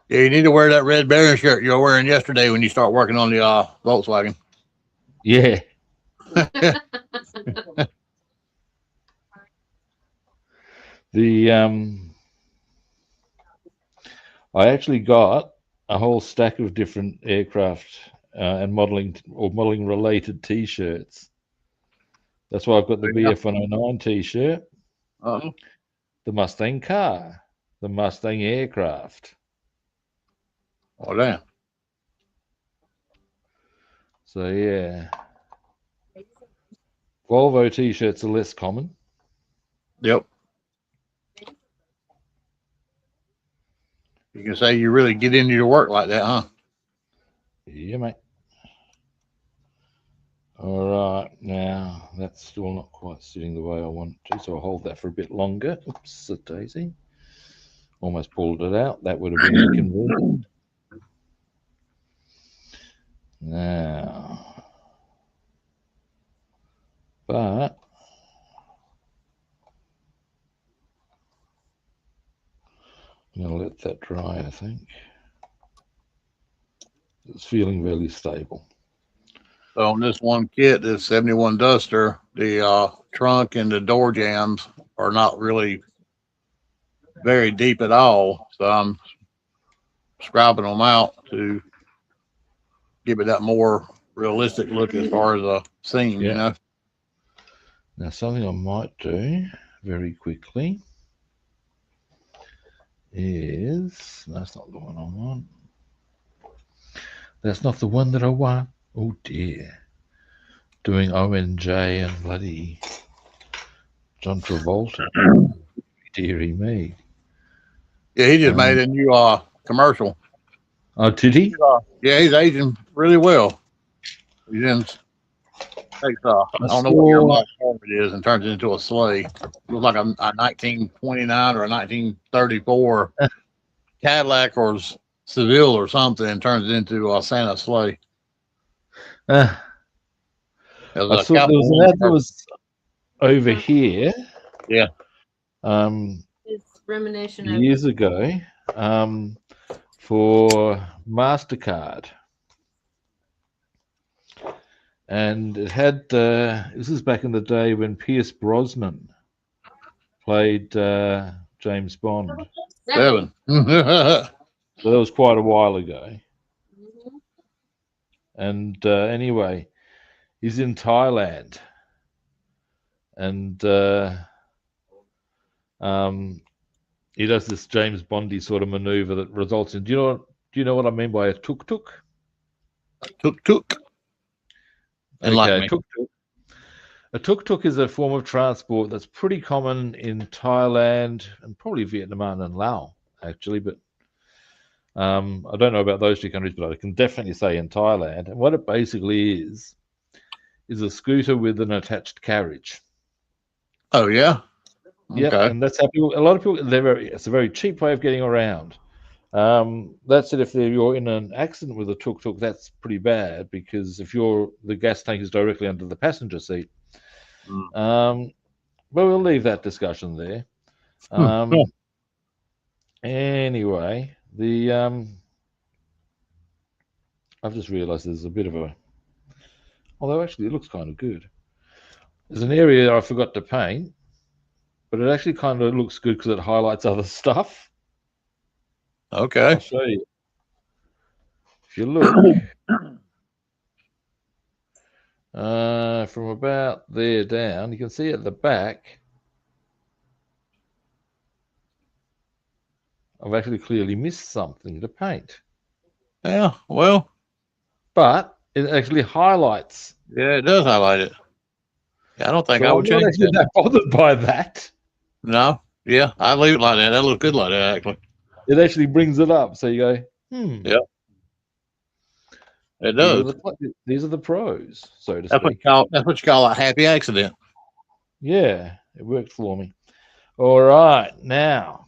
Yeah, you need to wear that red Baron shirt you were wearing yesterday when you start working on the Volkswagen. Yeah. I actually got a whole stack of different aircraft and modeling related T-shirts. That's why I've got the BF109 T-shirt, the Mustang car, the Mustang aircraft. Oh damn! So yeah, Volvo T-shirts are less common. Yep. You can say you really get into your work like that, huh? Yeah, mate. All right, now that's still not quite sitting the way I want to, so I'll hold that for a bit longer. Oops, a daisy. Almost pulled it out. That would have been inconvenient. Now, but I'm going to let that dry, I think. It's feeling really stable. So on this one kit, this 71 Duster, the trunk and the door jambs are not really very deep at all. So I'm scrubbing them out to give it that more realistic look as far as a seam, you know. Now, something I might do very quickly is... That's not the one I want. That's not the one that I want. Oh, dear. Doing ONJ and bloody John Travolta. Dearie me. Yeah, he just made a new commercial. Oh, did he? Yeah, he's aging really well. He then takes I don't know what your model car it is and turns it into a sleigh. It looks like a 1929 or a 1934 Cadillac or Seville or something, and turns it into a Santa sleigh. I thought there was an ad that was over here. Yeah. It's reminiscent years ago for MasterCard. And it had, this is back in the day when Pierce Brosnan played James Bond. 7. So that was quite a while ago. And anyway, he's in Thailand. And he does this James Bondy sort of maneuver that results in, do you know what I mean by a tuk-tuk? Tuk-tuk. Okay, tuk-tuk. A tuk-tuk is a form of transport that's pretty common in Thailand and probably Vietnam and Laos, actually. But I don't know about those two countries, but I can definitely say in Thailand. And what it basically is a scooter with an attached carriage. Oh, yeah? Yeah, okay. And that's how people, a lot of people, it's a very cheap way of getting around. That's it. If you're in an accident with a tuk-tuk, that's pretty bad, because if the gas tank is directly under the passenger seat. But we'll leave that discussion there. Anyway, I've just realized there's a bit of a, although actually it looks kind of good. There's an area I forgot to paint, but it actually kind of looks good because it highlights other stuff. Okay. I'll show you. If you look from about there down, you can see at the back, I've actually clearly missed something to paint. Yeah, well. But it actually highlights. Yeah, it does highlight it. Yeah, I don't think I would change it. I'm not actually that bothered by that. No. Yeah, I'd leave it like that. That looks good like that, actually. It actually brings it up. So you go, Yeah. It does. These are the pros, so to speak. That's what you call a happy accident. Yeah, it worked for me. All right, now.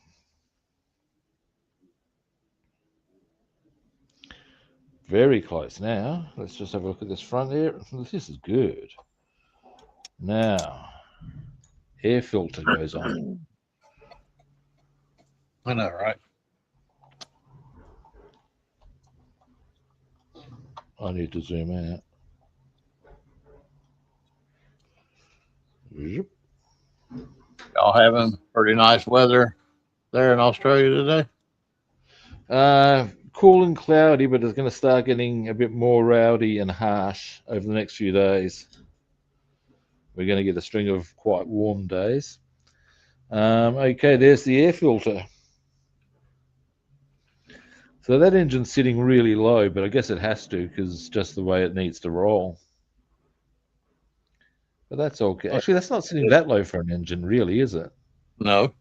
Very close now. Let's just have a look at this front here. This is good. Now, air filter goes on. I know, right? I need to zoom out. Yep. Y'all having pretty nice weather there in Australia today? Cool and cloudy, but it's going to start getting a bit more rowdy and harsh over the next few days. We're going to get a string of quite warm days. Okay, there's the air filter. So that engine's sitting really low, but I guess it has to because it's just the way it needs to roll. But that's okay. Actually, that's not sitting that low for an engine, really, is it? No,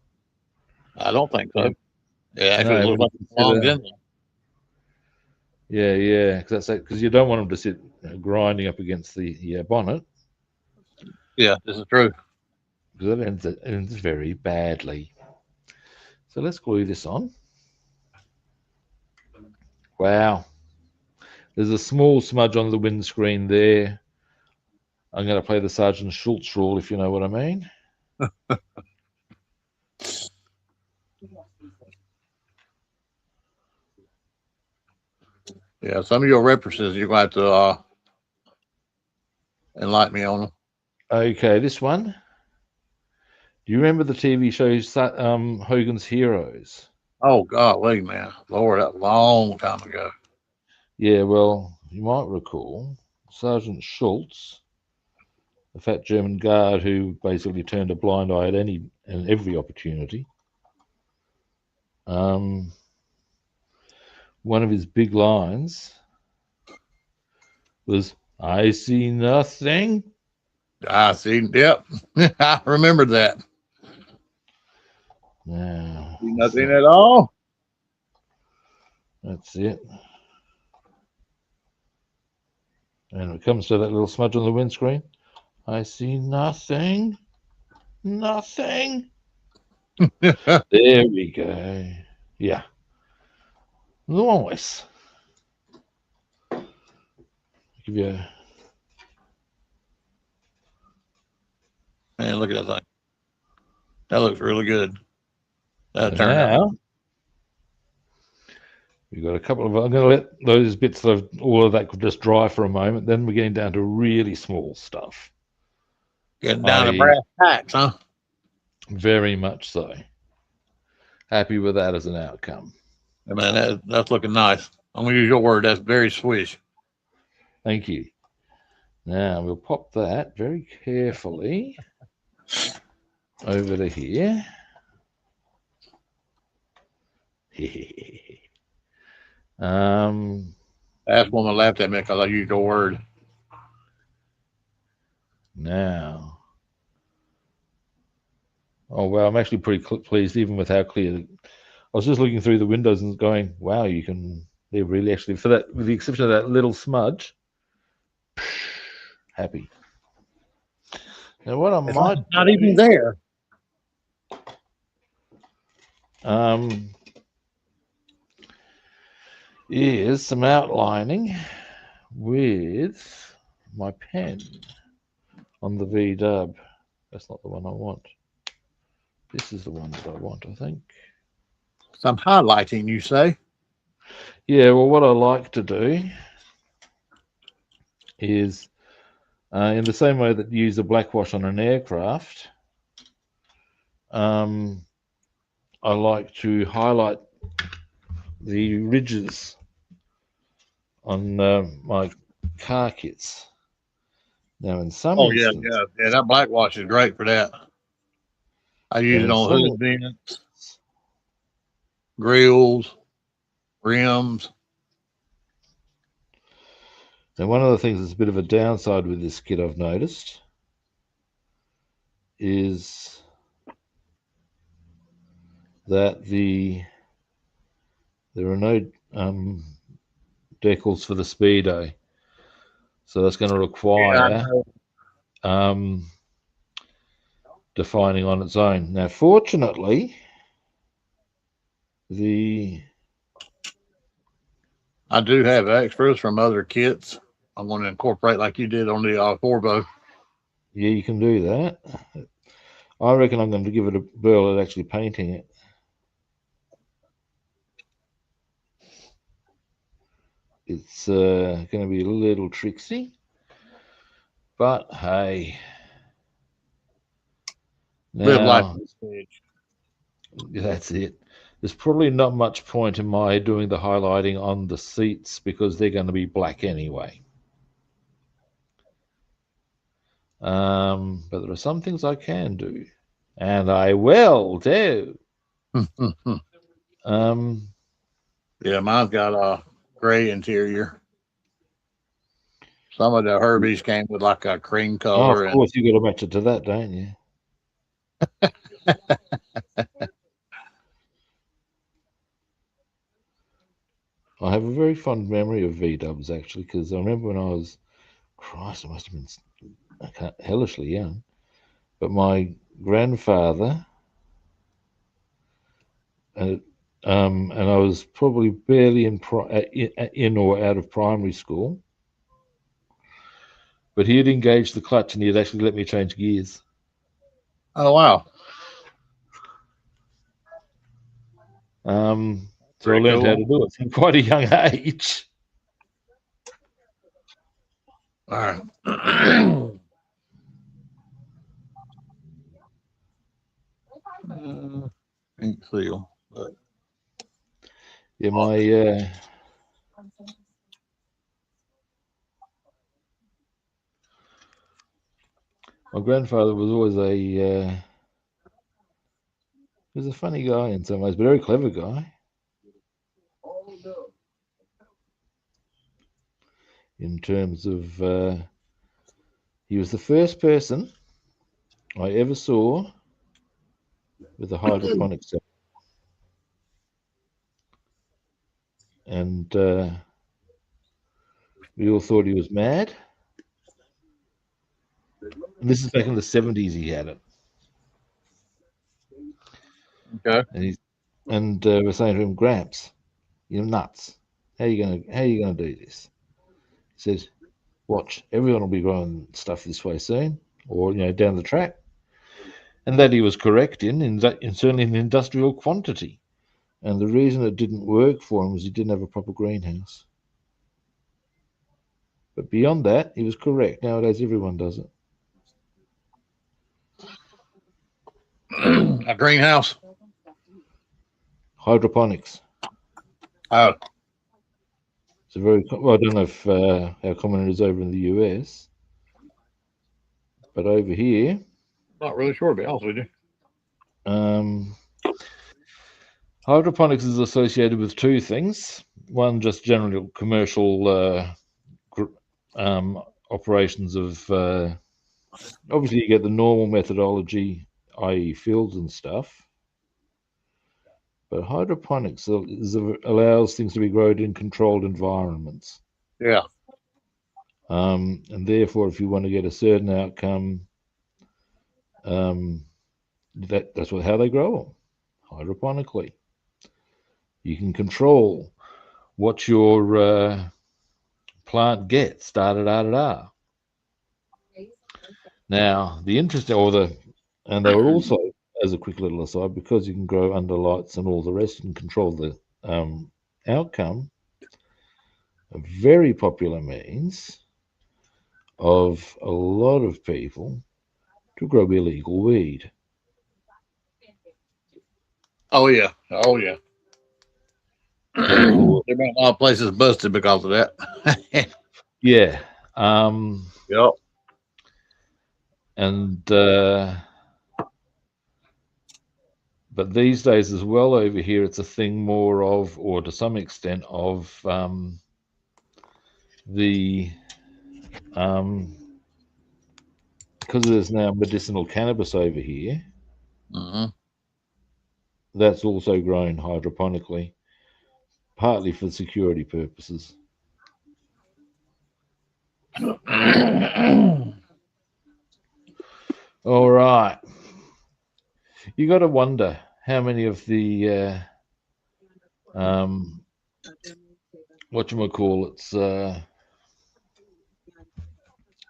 I don't think so. Yeah, actually, it looks like it's long engine. Yeah, because you don't want them to sit grinding up against the bonnet. Yeah, this is true. Because it ends very badly. So let's glue this on. Wow. There's a small smudge on the windscreen there. I'm going to play the Sergeant Schultz rule, if you know what I mean. Yeah, some of your references you're going to have to enlighten me on them. Okay, this one. Do you remember the TV show Hogan's Heroes? Oh, golly, man. Lord, that long time ago. Yeah, well, you might recall Sergeant Schultz, the fat German guard who basically turned a blind eye at any and every opportunity. One of his big lines was, "I see nothing." I see, yep. I remember that. No. See nothing at all? That's it. And when it comes to that little smudge on the windscreen, I see nothing. Nothing. There we go. Yeah. Nice. Give you a... Man, look at that thing. That looks really good. That So turned out. now we've got a couple of. I'm going to let those bits of all of that just dry for a moment. Then we're getting down to really small stuff. Getting down to brass tacks, huh? Very much so. Happy with that as an outcome. I mean, that's looking nice. I'm going to use your word. That's very swish. Thank you. Now we'll pop that very carefully over to here. That's one that laughed at me because I used your word. Now, oh well, I'm actually pretty pleased, even with how clear. I was just looking through the windows and going, "Wow, you can." They really actually, for that, with the exception of that little smudge, happy. Now, what I might not even there. Is some outlining with my pen on the V-dub. That's not the one I want. This is the one that I want, I think. Some highlighting, you say? Yeah, well, what I like to do is, in the same way that you use a black wash on an aircraft, I like to highlight the ridges on my car kits. Now, in some instances, yeah, that black wash is great for that. I use it on hood vents, grills, rims. Now, one of the things that's a bit of a downside with this kit I've noticed is that there are no decals for the Speedo, so that's going to require defining on its own. Now, fortunately, I do have extras from other kits. I'm going to incorporate like you did on the Corvo. Yeah, you can do that. I reckon I'm going to give it a whirl at actually painting it. It's going to be a little tricksy, but hey. Live life on Now, the stage. that's it. There's probably not much point in my doing the highlighting on the seats because they're going to be black anyway. But there are some things I can do, and I will do. Yeah, mine's got a gray interior. Some of the Herbies came with like a cream color. Of course, you got to match it to that, don't you? I have a very fond memory of V-dubs actually, because I remember when I was, Christ, I must have been hellishly young, but my grandfather, and I was probably barely in or out of primary school, but he had engaged the clutch and he had actually let me change gears. Oh wow! So I learned how to do it from quite a young age. All right. Ink seal. But Yeah, my grandfather was always he was a funny guy in some ways, but a very clever guy. In terms of, he was the first person I ever saw with a hydroponic cell. and we all thought he was mad. And this is back in the 70s. He had it. Okay. And we're saying to him, Gramps, you're nuts. How you gonna do this? He says, watch, everyone will be growing stuff this way soon, or down the track. And that he was correct in certainly in industrial quantity. And the reason it didn't work for him was he didn't have a proper greenhouse. But beyond that, he was correct. Nowadays, everyone does it. A greenhouse. Hydroponics. Oh, It's a very well. I don't know if how common it is over in the US, but over here, not really sure, to be honest with you. Hydroponics is associated with two things. One, just general commercial operations of. Obviously, you get the normal methodology, i.e., fields and stuff. But hydroponics allows things to be grown in controlled environments. Yeah. And therefore, if you want to get a certain outcome, that's how they grow them, hydroponically. You can control what your plant gets. Now, the interesting, and they were also, as a quick little aside, because you can grow under lights and all the rest and control the outcome, a very popular means of a lot of people to grow illegal weed. Oh yeah. Oh yeah. There been a lot of places busted because of that. Yeah. Yep. And but these days as well over here, it's a thing more of, or to some extent of, the because there's now medicinal cannabis over here. Mm-hmm. That's also grown hydroponically, partly for security purposes. All right. You got to wonder how many of the whatchamacallits,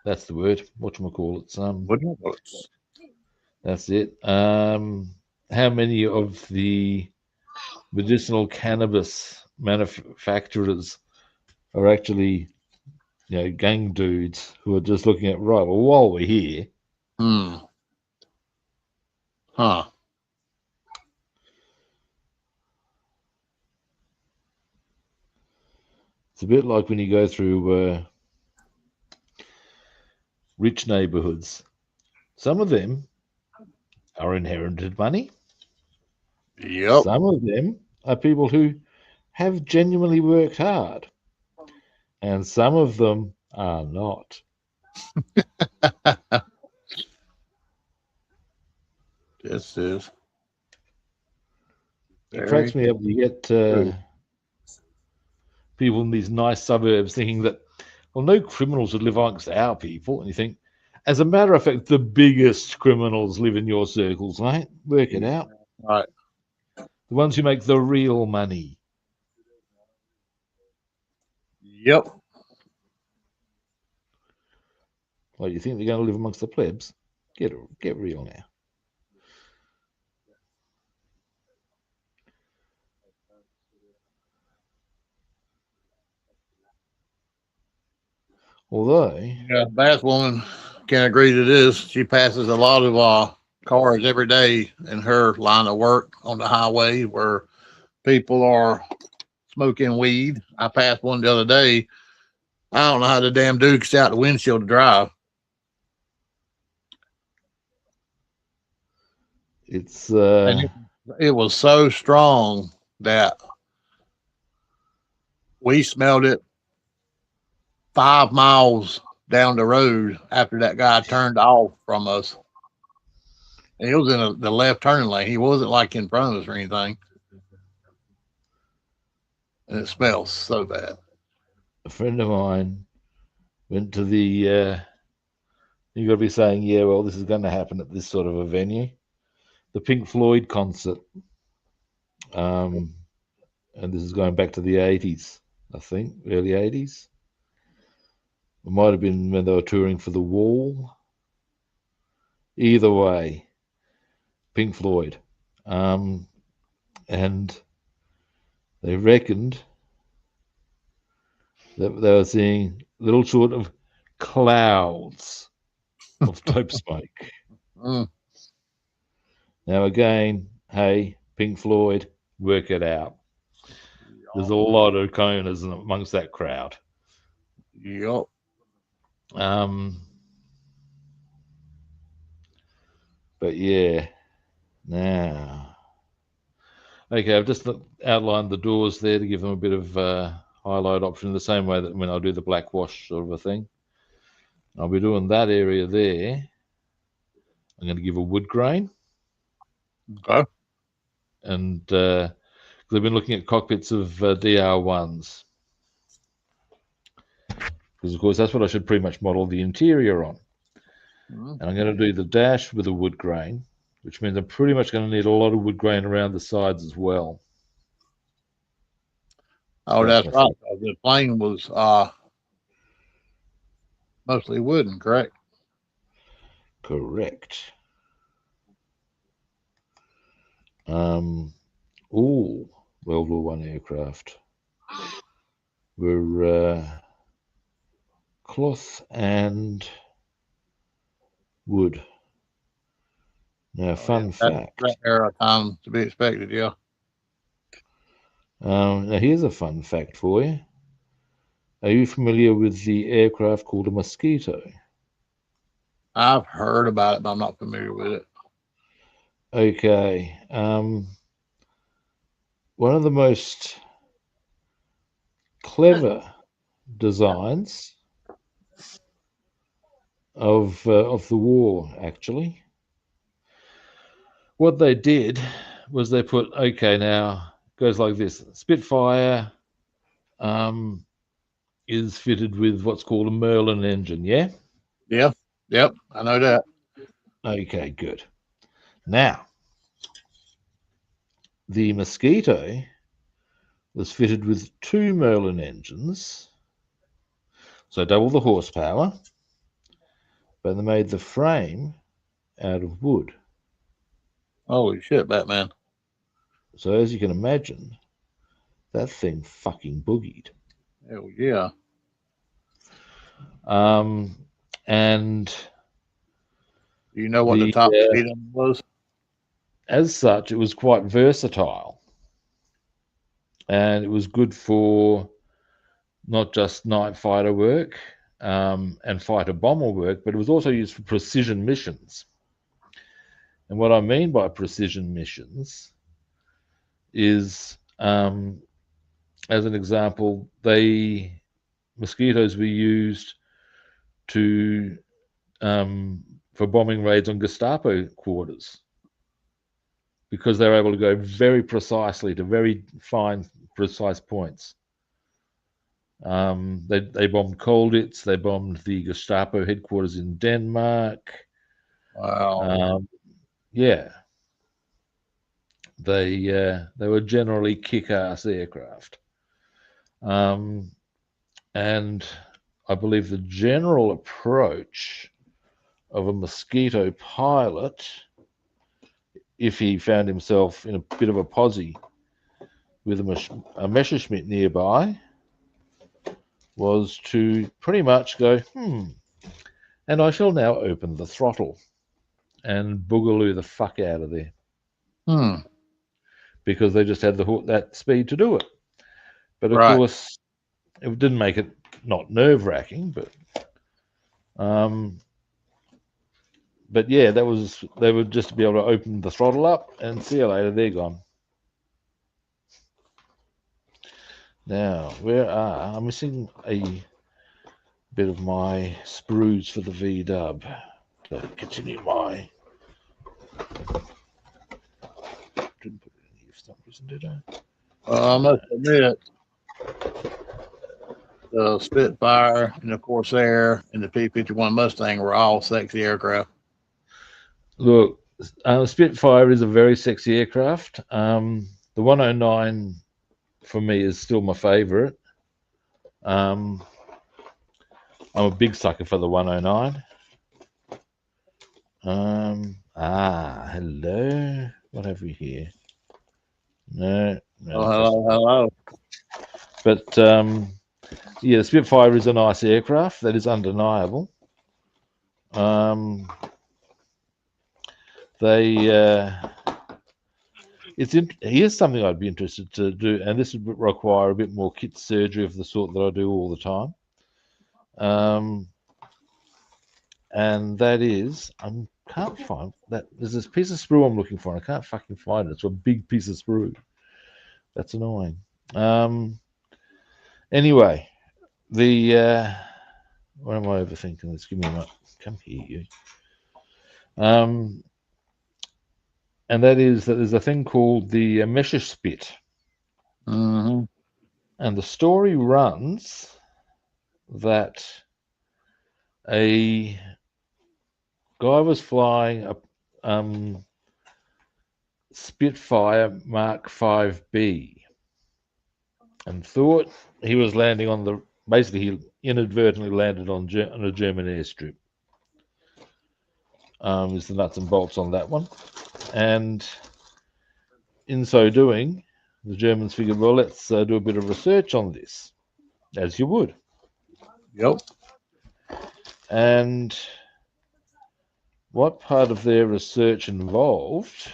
that's the word, whatchamacallits, that's it. How many of the medicinal cannabis manufacturers are actually, gang dudes who are just looking at, right, well, while we're here. Huh. It's a bit like when you go through rich neighborhoods. Some of them are inherited money. Yep. Some of them are people who have genuinely worked hard. And some of them are not. This is. It cracks me up. You get people in these nice suburbs thinking that, well, no criminals would live amongst our people. And you think, as a matter of fact, the biggest criminals live in your circles, mate. Work it out. Right. The ones who make the real money. Yep. Well, you think they're going to live amongst the plebs? Get real now. Although, yeah, Basswoman can agree to this. She passes a lot of cars every day in her line of work on the highway where people are smoking weed. I passed one the other day. I don't know how the damn dude gets out the windshield to drive. It's and it was so strong that we smelled it 5 miles down the road after that guy turned off from us. And he was in the left turning lane. He wasn't like in front of us or anything. and it smells so bad. A friend of mine went to the. You got to be saying, yeah, well, this is going to happen at this sort of a venue. The Pink Floyd concert. And this is going back to the 80s, I think, early 80s. It might have been when they were touring for The Wall. Either way, Pink Floyd. And they reckoned that they were seeing little short of clouds of dope smoke. Mm. Now, again, hey, Pink Floyd, work it out. There's a lot of coners amongst that crowd. Yup. But yeah, now, okay, I've just outlined the doors there to give them a bit of highlight option, the same way that when I do the black wash sort of a thing. I'll be doing that area there. I'm going to give a wood grain. Okay. And they've been looking at cockpits of DR1s. Because, of course, that's what I should pretty much model the interior on. Mm. And I'm going to do the dash with a wood grain, which means I'm pretty much going to need a lot of wood grain around the sides as well. Oh, that's right. The plane was mostly wooden, correct? Correct. All World War I aircraft were cloth and wood. Now, fun fact. That era time to be expected, yeah. Now, here's a fun fact for you. Are you familiar with the aircraft called a Mosquito? I've heard about it, but I'm not familiar with it. Okay. One of the most clever designs of the war, actually. What they did was they put, okay, now it goes like this. Spitfire is fitted with what's called a Merlin engine, yeah? Yeah. Yep. I know that. Okay, good. Now, the Mosquito was fitted with 2 Merlin engines, so double the horsepower, but they made the frame out of wood. Holy shit, Batman. So as you can imagine, that thing fucking boogied. Hell yeah. And you know what the top speed was? As such, it was quite versatile. And it was good for not just night fighter work and fighter bomber work, but it was also used for precision missions. And what I mean by precision missions is, as an example, Mosquitoes were used to for bombing raids on Gestapo quarters, because they were able to go very precisely to very fine, precise points. They bombed Colditz. They bombed the Gestapo headquarters in Denmark. Wow. Yeah. They were generally kick-ass aircraft. And I believe the general approach of a Mosquito pilot, if he found himself in a bit of a posse with a Messerschmitt nearby, was to pretty much go, and I shall now open the throttle and boogaloo the fuck out of there. Because they just had that speed to do it. But of course, it didn't make it not nerve-wracking, but yeah, they would just be able to open the throttle up and see you later, they're gone. Now, I'm missing a bit of my sprues for the V-dub. So continue my... Didn't put it in here for some reason, did I? I must admit, The Spitfire and the Corsair and the P-51 Mustang were all sexy aircraft. Look, Spitfire is a very sexy aircraft. The 109 for me is still my favorite. I'm a big sucker for the 109. Hello. What have we here? No. Oh, hello. But yeah, the Spitfire is a nice aircraft. That is undeniable. Here's something I'd be interested to do, and this would require a bit more kit surgery of the sort that I do all the time. And that is, I can't find that. There's this piece of sprue I'm looking for, and I can't fucking find it. It's a big piece of sprue. That's annoying. Anyway, what am I overthinking this? Give me a minute. Come here, you. And that is that there's a thing called the Messerschmitt. Mm-hmm. And the story runs that a guy was flying a Spitfire Mark 5B and thought he was landing on basically he inadvertently landed on a German airstrip. Is the nuts and bolts on that one. And in so doing, the Germans figured, well, let's do a bit of research on this, as you would. Yep. And what part of their research involved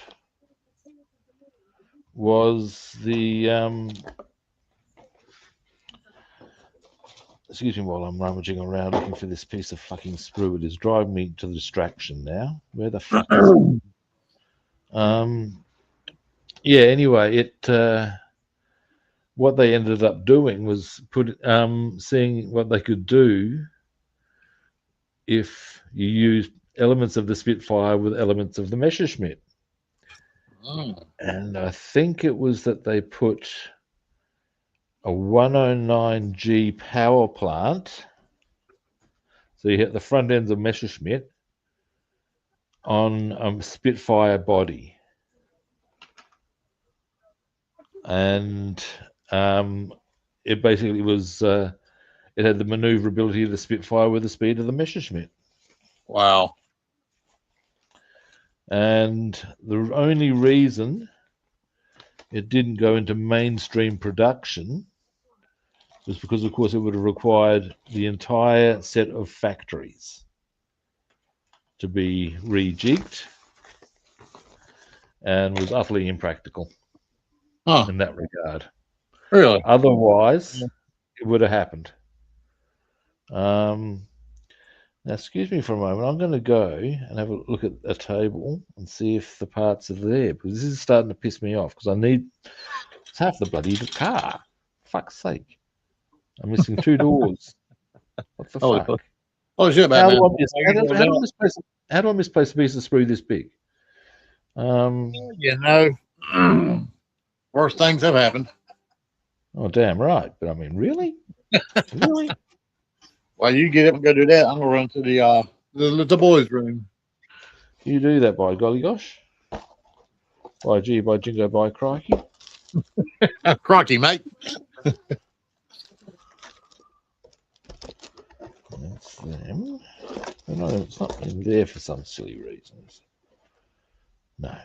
was the excuse me while I'm rummaging around looking for this piece of fucking sprue. It is driving me to distraction now. Where the fuck is it? Yeah, anyway, what they ended up doing was seeing what they could do if you use elements of the Spitfire with elements of the Messerschmitt. And I think it was that they put a 109G power plant. So you hit the front ends of Messerschmitt on a Spitfire body. And it basically was, it had the maneuverability of the Spitfire with the speed of the Messerschmitt. Wow. And the only reason it didn't go into mainstream production was because, of course, it would have required the entire set of factories to be rejigged and was utterly impractical in that regard. Really? Otherwise, it would have happened. Now, excuse me for a moment. I'm going to go and have a look at a table and see if the parts are there, because this is starting to piss me off, because it's half the bloody car. Fuck's sake. I'm missing 2 doors. What the fuck? Oh, shit, How Batman. do I misplace a piece of sprue this big? You know, worst things have happened. Oh, damn right. But I mean, really? Really? While you get up and go do that, I'm gonna run to the boys' room. You do that, by golly gosh. By gee, by jingo, by crikey. Crocky, mate. That's them. No, it's not in there for some silly reasons. No.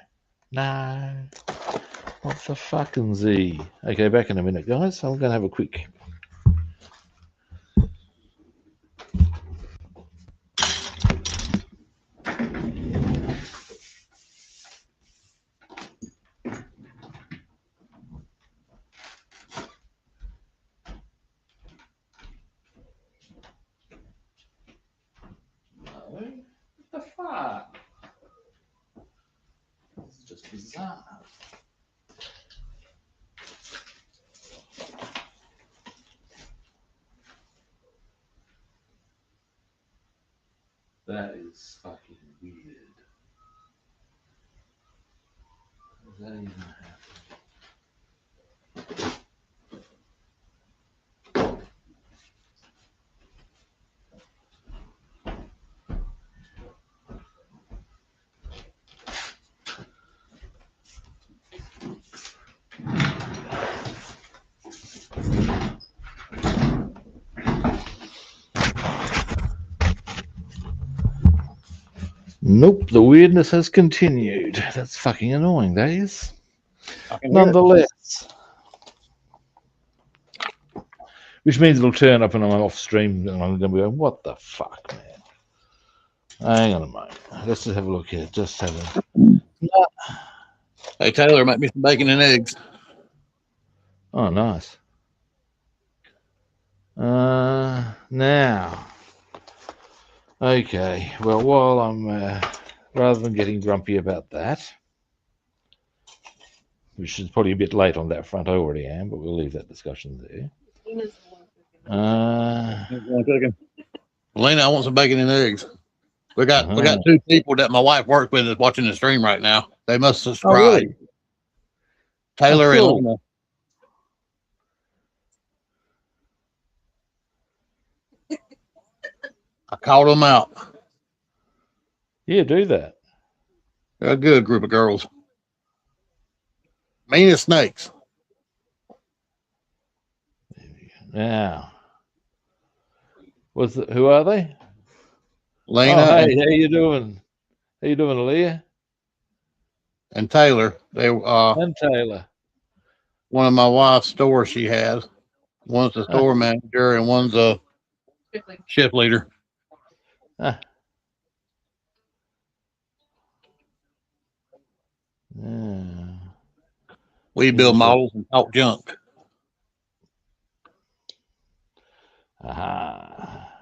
What the fucking Z? Okay, back in a minute, guys. I'm going to have a quick. What the fuck? This is just bizarre. That is fucking weird. How does that even happen? Nope, the weirdness has continued. That's fucking annoying, that is. I can hear it. Nonetheless. Which means it'll turn up and I'm off stream and I'm going to be going, what the fuck, man? Hang on a moment. Let's just have a look here. Just have a... Hey, Taylor, make me some bacon and eggs. Oh, nice. Now. Okay, well, while I'm, rather than getting grumpy about that, which is probably a bit late on that front, I already am, but we'll leave that discussion there. Lena, I want some bacon and eggs. We got 2 people that my wife works with is watching the stream right now. They must subscribe. Oh, really? Taylor and Lena. I called them out. Yeah, do that. They're a good group of girls. Mean as snakes. Now, who are they? Lena. Oh, hey, how you doing? How you doing, Aaliyah? And Taylor. They And Taylor. One of my wife's stores she has. One's the store manager and one's a shift leader. Yeah. We build models and talk junk. Aha.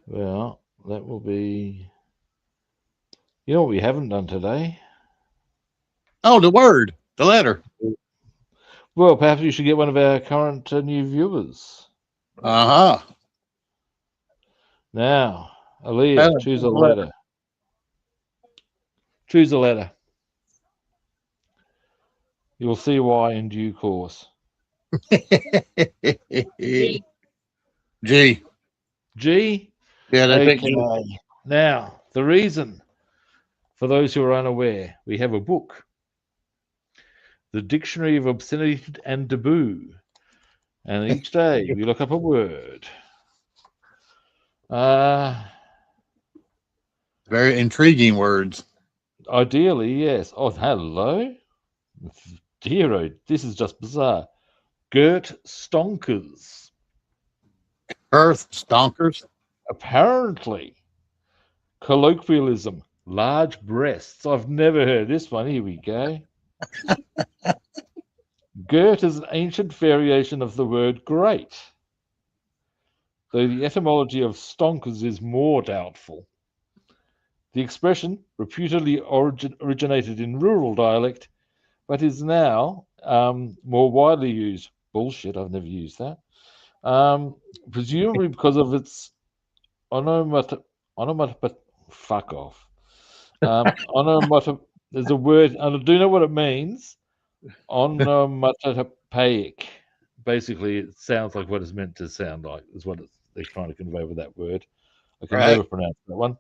Well, that will be... You know what we haven't done today? Oh, the letter. Well, perhaps you should get one of our current new viewers. Uh-huh. Now, Aaliyah, choose a letter. Choose a letter. You'll see why in due course. G. G? Yeah, okay. Now, the reason, for those who are unaware, we have a book, The Dictionary of Obscenity and Taboo. And each day we look up a word. Very intriguing words. Ideally, yes. Oh, hello. Dear, this is just bizarre. Gert stonkers. Earth stonkers? Apparently. Colloquialism. Large breasts. I've never heard this one. Here we go. Gert is an ancient variation of the word great, though the etymology of stonkers is more doubtful. The expression reputedly originated in rural dialect, but is now more widely used. Bullshit, I've never used that. Presumably because of its fuck off. There's a word, and I do know what it means. Onomatopoeic. Basically, it sounds like what it's meant to sound like, is what they're trying to convey with that word. I can never pronounce that one.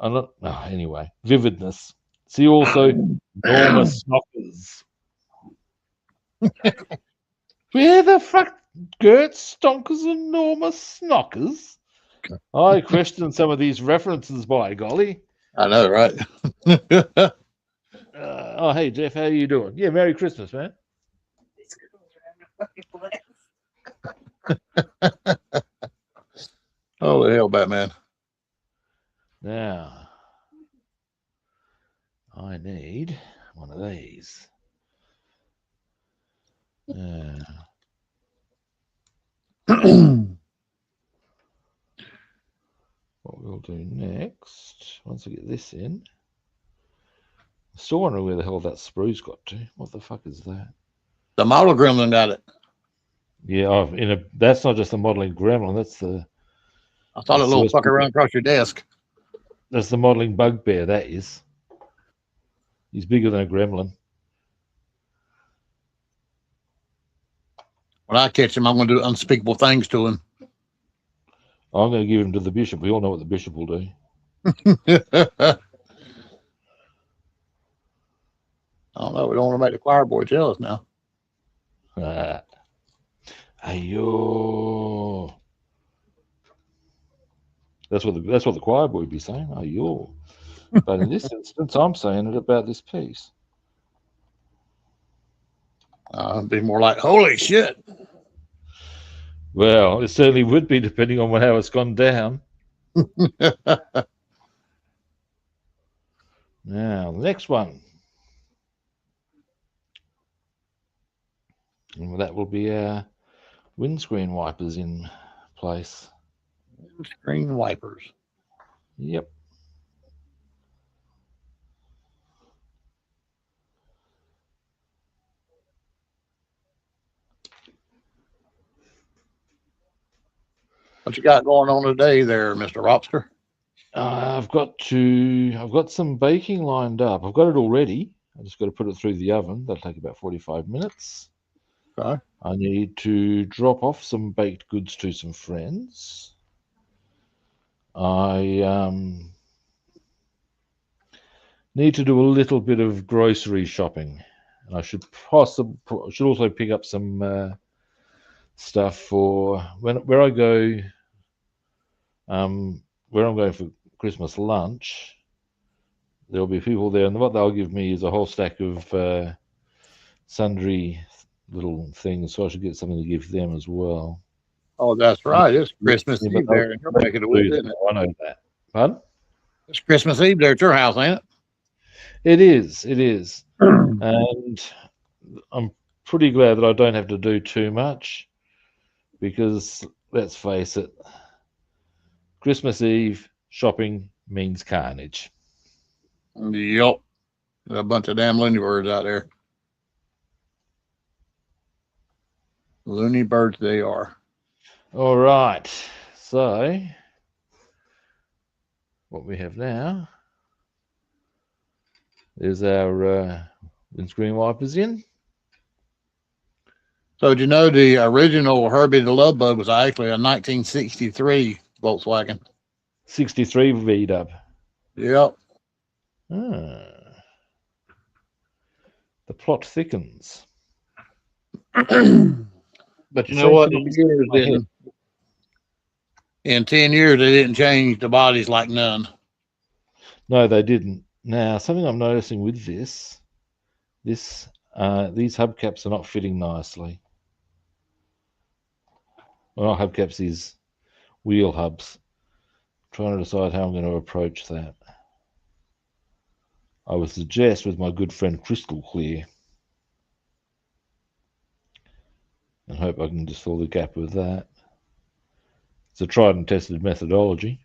Anyway, vividness. See also enormous snockers. Where the fuck Gert stonkers enormous snockers? I question some of these references, by golly. I know, right? Oh, hey, Jeff, how you doing? Yeah, Merry Christmas, man. Oh, the hell, Batman. Now, I need one of these. What we'll do next, once I get this in, I still wondering where the hell that sprue's got to. What the fuck is that? The model gremlin got it. Yeah, that's not just the modeling gremlin. That's the. I thought a little fucker around across your desk. That's the modeling bugbear. That is. He's bigger than a gremlin. When I catch him, I'm going to do unspeakable things to him. I'm going to give him to the bishop. We all know what the bishop will do. I don't know. We don't want to make the choir boy jealous now. Ayo. That's what the choir boy would be saying. Oh, you're. But in this instance, I'm saying it about this piece. It'd be more like, holy shit. Well, it certainly would be, depending on how it's gone down. Now, the next one. And that will be our windscreen wipers in place. Windscreen wipers. Yep. What you got going on today there, Mr. Robster? I've got some baking lined up. I've got it all ready. I just got to put it through the oven. That'll take about 45 minutes. Okay. I need to drop off some baked goods to some friends. I need to do a little bit of grocery shopping, and I should also pick up some stuff for where I go. Where I'm going for Christmas lunch, there'll be people there, and what they'll give me is a whole stack of sundry little things, so I should get something to give them as well. Oh, that's right. It's Christmas Eve there. You're making it with, isn't it? I know that. Pardon? It's Christmas Eve there at your house, ain't it? It is. It is. And I'm pretty glad that I don't have to do too much, because let's face it, Christmas Eve shopping means carnage. Yup. A bunch of damn loony birds out there. Loony birds they are. All right. So what we have now is our windscreen wipers in. So, do you know the original Herbie the Love Bug was actually a 1963 Volkswagen? 63 V-dub. Yep. The plot thickens. But you know what? In 10 years, they didn't change the bodies like none. No, they didn't. Now, something I'm noticing with these hubcaps are not fitting nicely. Well, not hubcaps, these wheel hubs. I'm trying to decide how I'm going to approach that. I would suggest with my good friend Crystal Clear, and hope I can just fill the gap with that. It's a tried and tested methodology.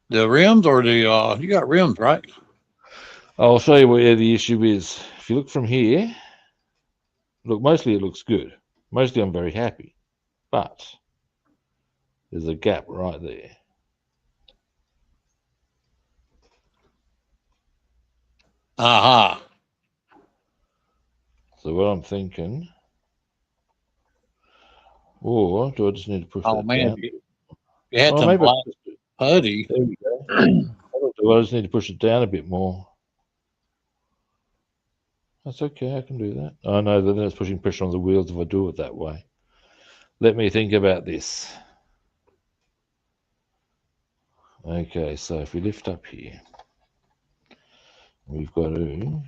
The rims or the you got rims, right? I'll show you where the issue is. If you look from here, look, mostly it looks good. Mostly I'm very happy, but there's a gap right there. Aha. So what I'm thinking, or do I just need to push that down? You had some black putty. There we go. I just need to push it down a bit more. That's okay, I can do that. I know that then it's pushing pressure on the wheels if I do it that way. Let me think about this. Okay, so if we lift up here, we've got to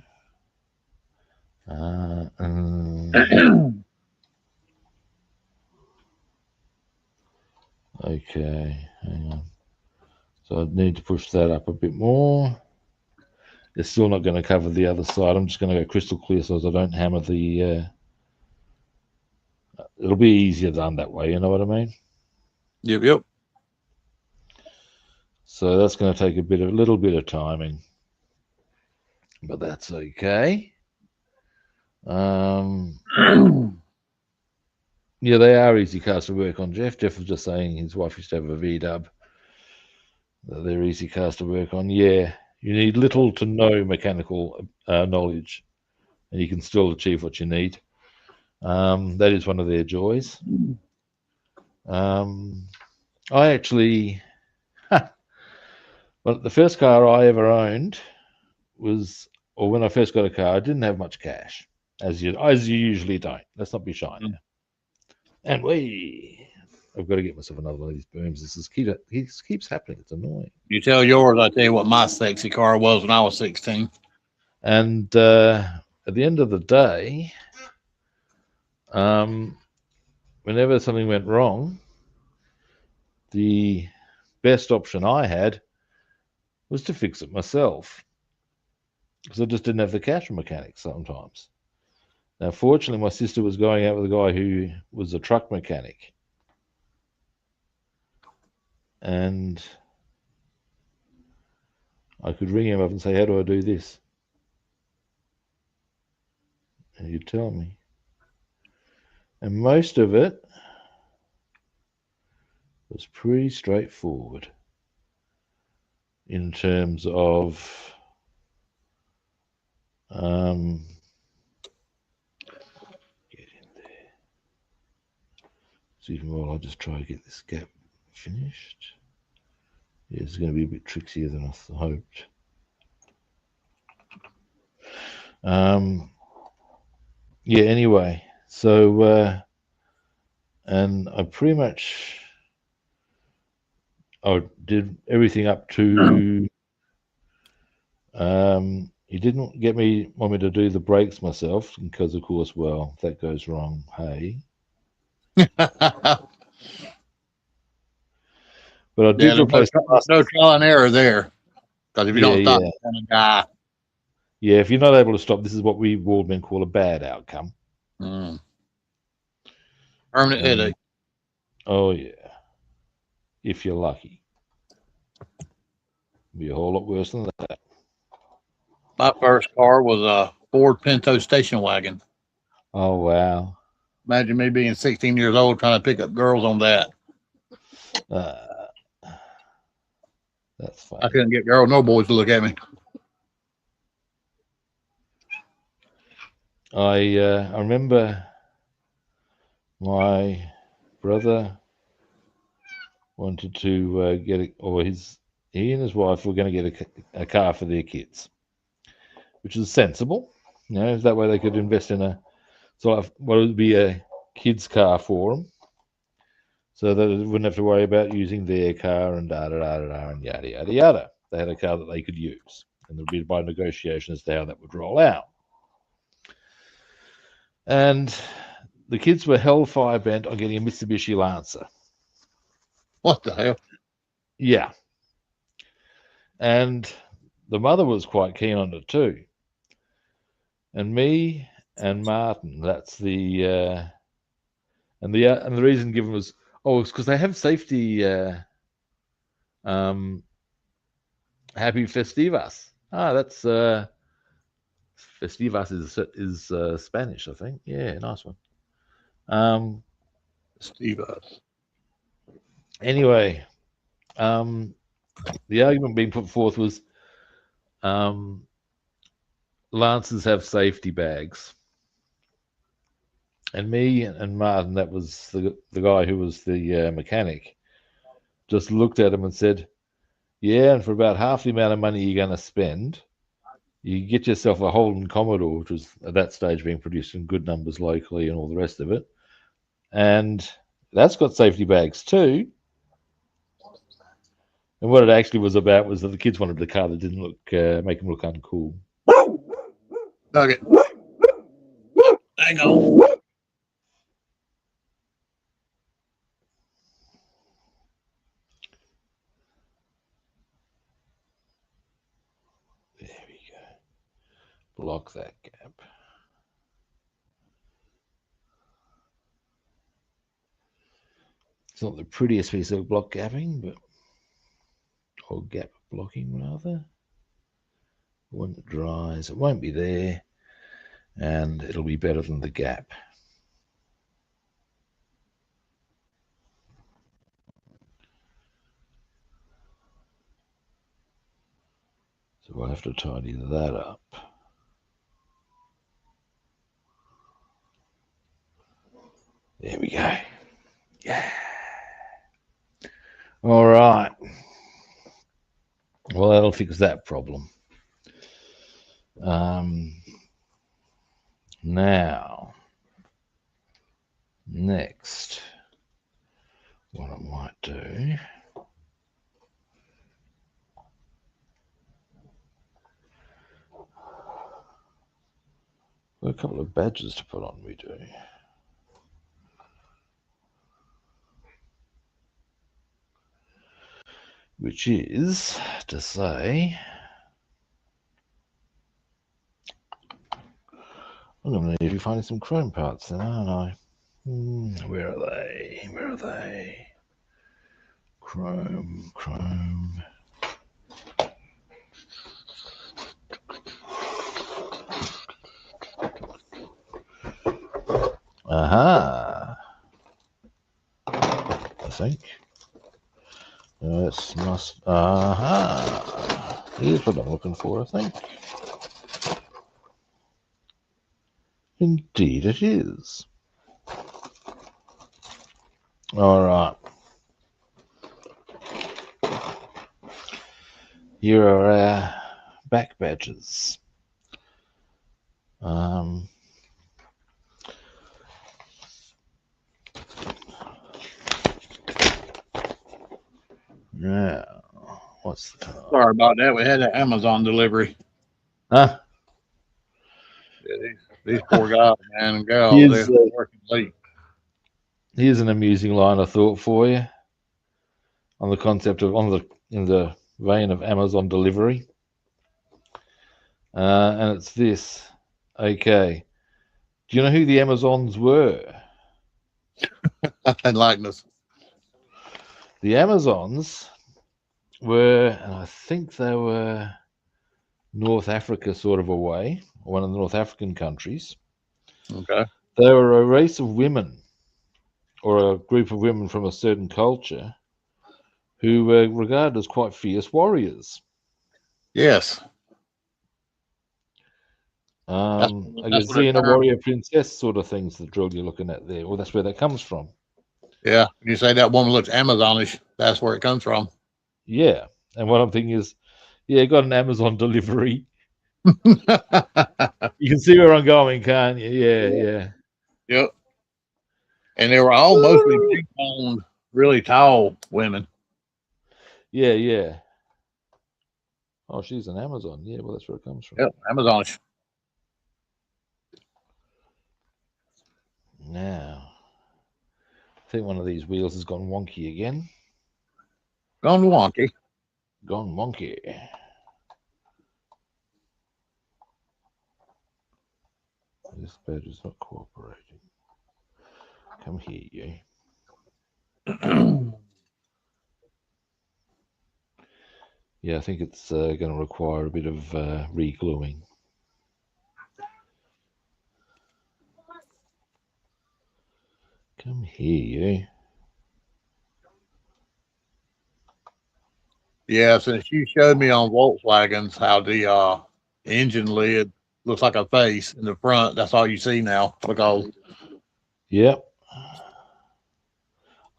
okay, hang on. So I need to push that up a bit more. It's still not going to cover the other side. I'm just going to go crystal clear so as I don't hammer the... it'll be easier done that way, you know what I mean? Yep. So that's going to take a little bit of timing. But that's okay. Yeah, they are easy cars to work on, Jeff. Jeff was just saying his wife used to have a V-dub. They're easy cars to work on. Yeah, you need little to no mechanical knowledge, and you can still achieve what you need. That is one of their joys. I actually, well, the first car I ever owned was, or when I first got a car, I didn't have much cash, as you usually don't. Let's not be shy now. And I've got to get myself another one of these booms. This keeps happening. It's annoying. You tell yours, I tell you what my sexy car was when I was 16. And at the end of the day, whenever something went wrong, the best option I had was to fix it myself, because I just didn't have the cash for mechanics sometimes. Now, fortunately, my sister was going out with a guy who was a truck mechanic. And I could ring him up and say, how do I do this? And he'd tell me. And most of it was pretty straightforward in terms of get in there. So even while I'll just try to get this gap finished. Yeah, it's going to be a bit trickier than I hoped. Yeah, anyway, so and I pretty much did everything up to he didn't want me to do the brakes myself, because of course, well, if that goes wrong, hey. But I did replace no trial and error there, because if you don't stop, you're gonna die. Yeah, if you're not able to stop, this is what we Waldmen call a bad outcome. Permanent headache. Oh yeah, if you're lucky. Be a whole lot worse than that. My first car was a Ford Pinto station wagon. Oh wow! Imagine me being 16 years old trying to pick up girls on that. That's fine. I couldn't get girls nor boys to look at me. I remember my brother wanted to get he and his wife were going to get a car for their kids, which is sensible. You know, that way they could invest in what would be a kid's car for them, so that they wouldn't have to worry about using their car and and yada yada yada. They had a car that they could use, and there'd be by negotiation as to how that would roll out. And the kids were hellfire bent on getting a Mitsubishi Lancer. What the hell? Yeah. And the mother was quite keen on it too. And me and Martin, that's the and the reason given was, it's because they have safety happy festivas. That's festivas is Spanish, I think. Yeah, nice one. Festivas. Anyway, the argument being put forth was Lancers have safety bags. And me and Martin, that was the guy who was the mechanic, just looked at him and said, yeah, and for about half the amount of money you're going to spend, you get yourself a Holden Commodore, which was at that stage being produced in good numbers locally and all the rest of it. And that's got safety bags too. And what it actually was about was that the kids wanted a car that didn't make them look uncool. Okay. Hang on. There we go. Block that gap. It's not the prettiest piece of block gapping, or gap blocking rather. When it dries, it won't be there, and it'll be better than the gap. So we'll have to tidy that up. There we go. Yeah. All right. Well, that'll fix that problem. Now, next, couple of badges to put on, we do. Which is to say, I'm going to need to be finding some chrome parts then, aren't I? Where are they? Where are they? Chrome, chrome. Aha! I think. This must. Aha! Here's what I'm looking for, I think. Indeed, it is. All right. Here are our back badges. Now, what's the time? Sorry about that. We had an Amazon delivery. Huh? Yeah, these poor guys, man and gals, they're working late. Here's an amusing line of thought for you on the concept of in the vein of Amazon delivery, and it's this. Okay, do you know who the Amazons were? Enlighten us. The Amazons were, and I think they were North Africa sort of away, one of the North African countries. Okay. They were a race of women, or a group of women from a certain culture, who were regarded as quite fierce warriors. Yes. I guess Xena warrior princess sort of things, the drill you're looking at there. Well, that's where that comes from. Yeah. You say that woman looks Amazonish. That's where it comes from. Yeah. And what I'm thinking is, yeah, got an Amazon delivery. You can see where I'm going, can't you? Yeah. Yep. And they were all mostly big-boned, really tall women. Yeah. Oh, she's an Amazon. Yeah, well, that's where it comes from. Yep, Amazonish. Now, I think one of these wheels has gone wonky again. Gone wonky. Gone wonky. This badge is not cooperating. Come here, you. Yeah, I think it's going to require a bit of re-gluing. Come here, you. Yeah, since you showed me on Volkswagens how the engine lid looks like a face in the front, that's all you see now. Because yep,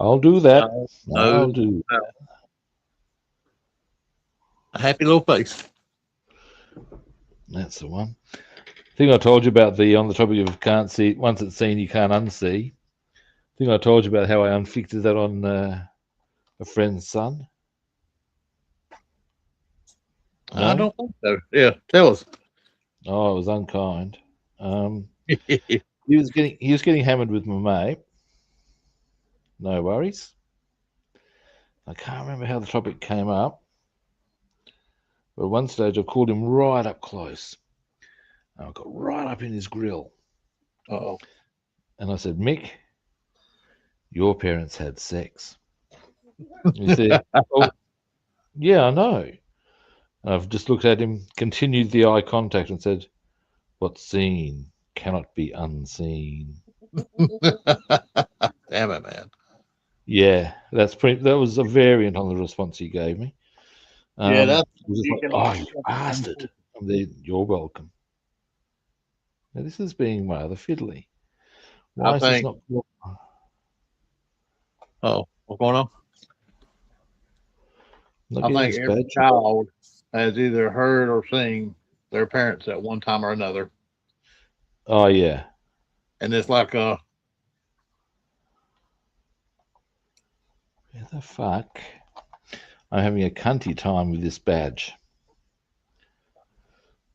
I'll do that. I'll do that. A happy little face. That's the one. I think I told you about on the topic of can't see, once it's seen, you can't unsee. I think I told you about how I unfixed that on a friend's son. I don't think so. Yeah, tell us. Oh, it was unkind. He was getting hammered with my mate. No worries. I can't remember how the topic came up, but at one stage I called him right up close. I got right up in his grill. Uh-oh. And I said, Mick, your parents had sex. He said, oh, yeah, I know. And I've just looked at him, continued the eye contact, and said, what's seen cannot be unseen. Damn it, man. Yeah, that was a variant on the response he gave me. Yeah, that's like, oh, you bastard. You're welcome. Now, this is being rather fiddly. Why is this not? Oh, what's going on? I think every badge. child has either heard or seen their parents at one time or another. Oh, yeah. And it's like where the fuck? I'm having a cunty time with this badge.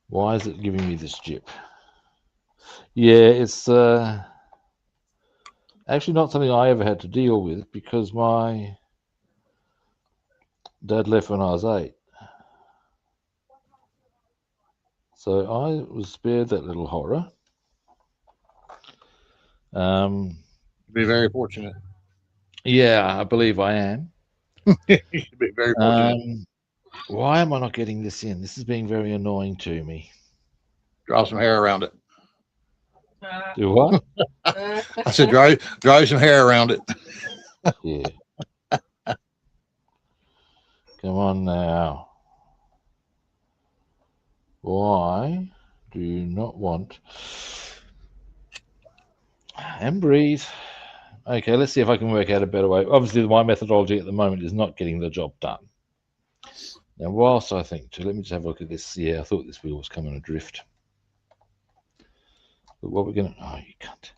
Why is it giving me this jip? Yeah, it's actually not something I ever had to deal with because my dad left when I was 8. So I was spared that little horror. Be very fortunate. Yeah, I believe I am. Be very fortunate. Why am I not getting this in? This is being very annoying to me. Draw some hair around it. Do what? I said, draw some hair around it. Yeah. Come on now. Why do you not want... And breathe. Okay, let's see if I can work out a better way. Obviously, my methodology at the moment is not getting the job done. Now, whilst I think, let me just have a look at this. Yeah, I thought this wheel was coming adrift. But what we're going to... Oh, you cunt.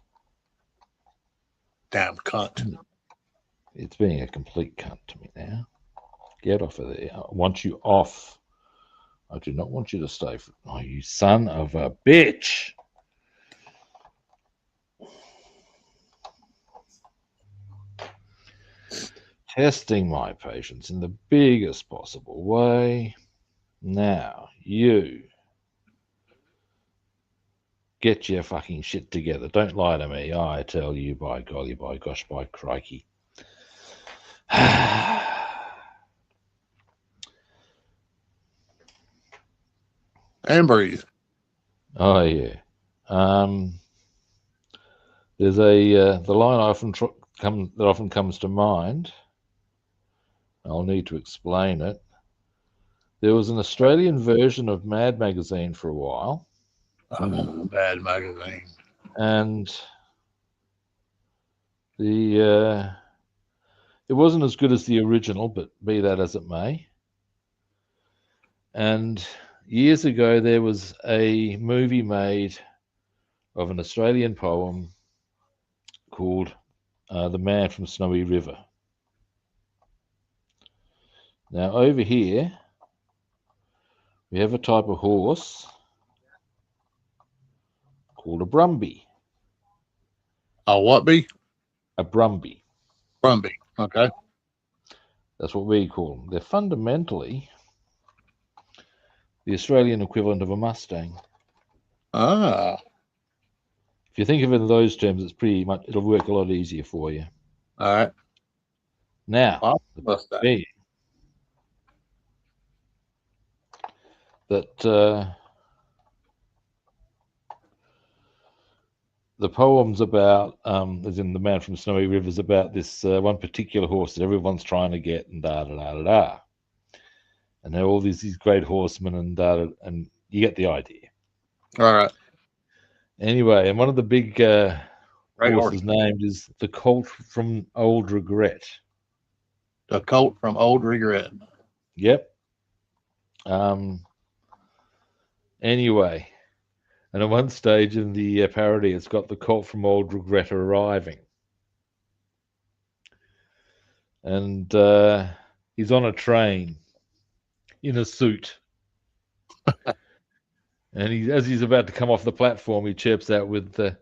Damn cunt. It's being a complete cunt to me now. Get off of there. I want you off. I do not want you to stay. Oh, you son of a bitch. Testing my patience in the biggest possible way. Now, you get your fucking shit together. Don't lie to me. I tell you, by golly, by gosh, by crikey. And breathe. Oh, yeah. There's the line that often comes to mind. I'll need to explain it. There was an Australian version of Mad Magazine for a while. Bad magazine. And it wasn't as good as the original, but be that as it may. And years ago, there was a movie made of an Australian poem called The Man from Snowy River. Now, over here, we have a type of horse called a Brumby. A what bee? A Brumby. Brumby. Okay. That's what we call them. They're fundamentally the Australian equivalent of a Mustang. Ah. If you think of it in those terms, it's pretty much, it'll work a lot easier for you. All right. Now, Mustang. That the poem's about, as in The Man from Snowy River, is about this one particular horse that everyone's trying to get, and da da da da da. And there are all these great horsemen, and and you get the idea. All right. Anyway, and one of the big horses named is the Colt from Old Regret. The Colt from Old Regret. Yep. Anyway, and at one stage in the parody, it's got the Colt from Old Regret arriving. And he's on a train in a suit. And as he's about to come off the platform, he chirps out with the,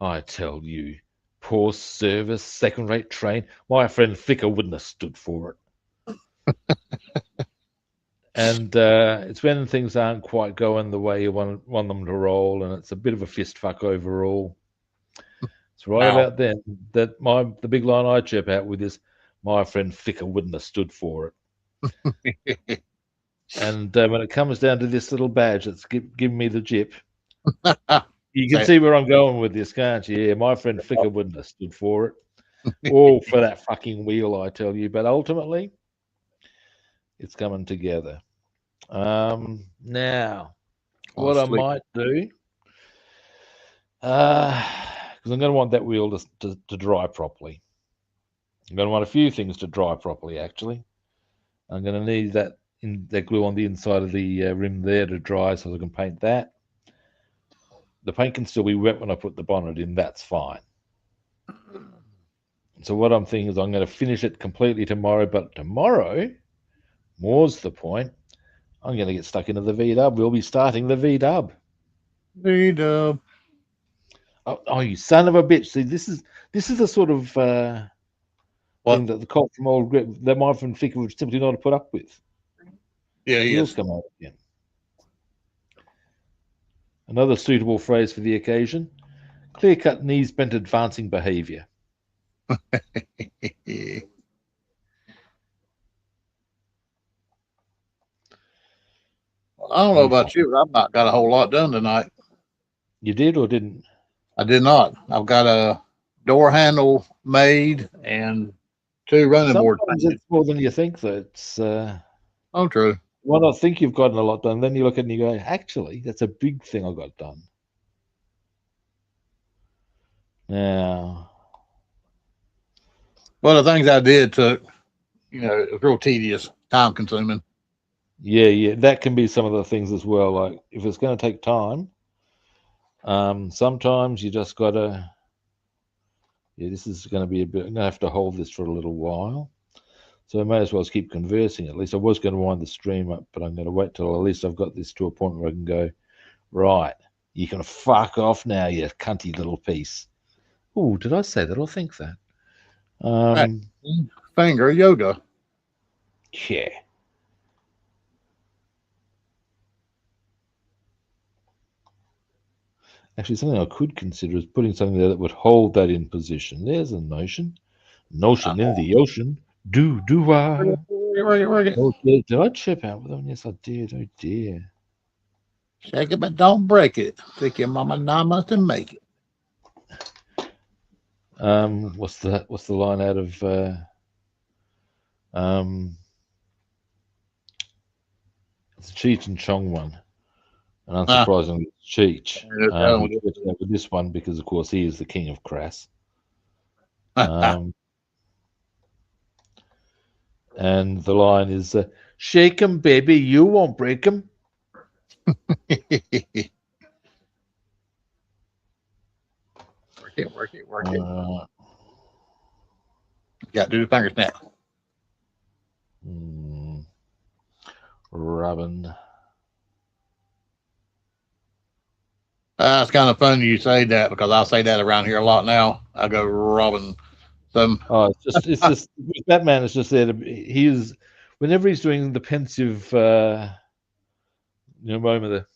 I tell you, poor service, second-rate train. My friend Ficker wouldn't have stood for it. And it's when things aren't quite going the way you want them to roll, and it's a bit of a fist fuck overall. It's right about then that the big line I chirp out with is, my friend Ficker wouldn't have stood for it. And when it comes down to this little badge that's giving me the jip, you can see where I'm going with this, can't you? Yeah, my friend Ficker wouldn't have stood for it. All for that fucking wheel, I tell you. But ultimately, it's coming together. Now, what I might do, because I'm going to want that wheel to dry properly. I'm going to want a few things to dry properly, actually. I'm going to need that glue on the inside of the rim there to dry so I can paint that. The paint can still be wet when I put the bonnet in. That's fine. So what I'm thinking is I'm going to finish it completely tomorrow, but tomorrow, more's the point, I'm going to get stuck into the V-dub. We'll be starting the V-dub. V-dub. Oh, you son of a bitch! See, this is the sort of thing that the cop from Old Grip, that my friend Ficker would simply not have put up with. Yeah, Wheels come out again. Another suitable phrase for the occasion: clear-cut, knees-bent, advancing behaviour. Yeah. Well, I don't know about you, but I've not got a whole lot done tonight. You did or didn't? I did not. I've got a door handle made and 2 running boards. Sometimes it's more than you think, though. It's Oh, true. you might not think you've gotten a lot done. Then you look at it and you go, actually, that's a big thing I got done. Now, Well, the things I did took, it was real tedious, time consuming. yeah, that can be some of the things as well. Like if it's going to take time, sometimes you just got to. Yeah, this is going to be a bit. I'm going to have to hold this for a little while, so I may as well keep conversing. At least I was going to wind the stream up, but I'm going to wait till at least I've got this to a point where I can go. Right, you can fuck off now, you cunty little piece. Oh, did I say that or think that? Finger yoga. Yeah. Actually, something I could consider is putting something there that would hold that in position. There's a notion. Notion in the ocean. Do-I? Oh, did I chip out with them? Yes, I did. Oh, dear. Shake it, but don't break it. Take your mama namas to make it. What's the line out of it's a Cheech and Chong one, and unsurprisingly it's Cheech. With this one because of course he is the king of crass. And the line is shake 'em baby, you won't break 'em. Work it. Got to do the finger snap. Rubbing. It's kind of funny you say that because I say that around here a lot now. I go rubbing some. Oh, it's just Batman is just there to he is whenever he's doing the pensive moment of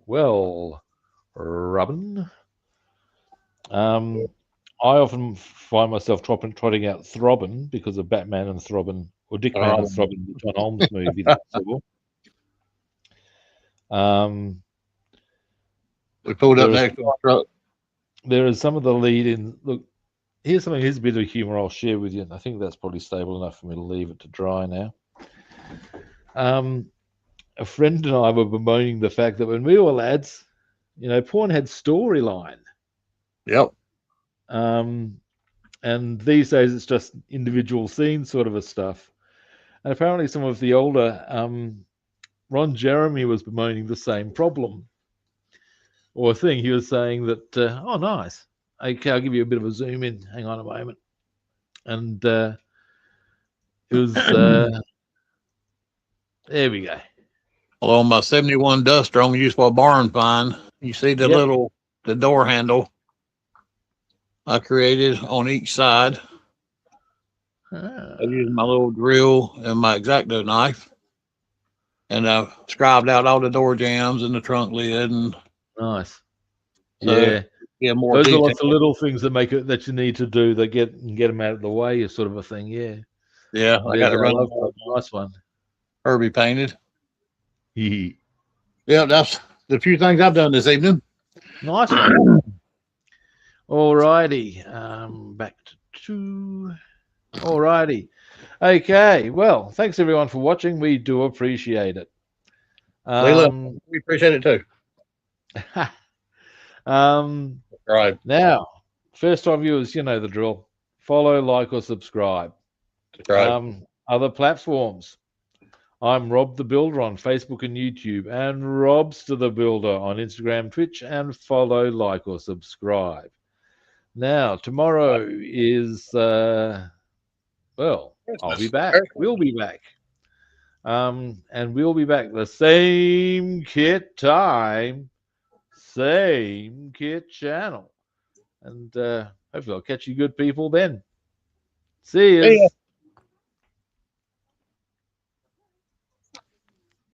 well, Robin. I often find myself trotting out Throbbing because of Batman and Throbbing, or Dick Man and Throbbing, the John Holmes movie. We pulled up next to our truck. There is some of the lead in. Look, here's a bit of humor I'll share with you. I think that's probably stable enough for me to leave it to dry now. A friend and I were bemoaning the fact that when we were lads, porn had storyline. Yep. And these days it's just individual scenes sort of a stuff. And apparently some of the older Ron Jeremy was bemoaning the same problem or thing. He was saying that, oh, nice. Okay, I'll give you a bit of a zoom in. Hang on a moment. And it was, there we go. Well, on my 71 Duster, I'm used for a barn find. You see the the door handle I created on each side. I used my little drill and my X-Acto knife, and I scribed out all the door jambs and the trunk lid. And nice. So, more. Those are lots of little things that make it that you need to do that get them out of the way, sort of a thing. Yeah. Yeah, I got to run a nice one. Herbie painted. Yeah, that's the few things I've done this evening. Nice one. All righty. Back to 2. All righty. Okay. Well, thanks everyone for watching. We do appreciate it. We appreciate it too. Right. Now, first time viewers, you know the drill. Follow, like, or subscribe. Other platforms. I'm Rob the Builder on Facebook and YouTube, and Robster the Builder on Instagram, Twitch, and follow, like, or subscribe. Now, tomorrow is, I'll be back. We'll be back. And we'll be back the same kit time, same kit channel. And hopefully I'll catch you good people then. See you.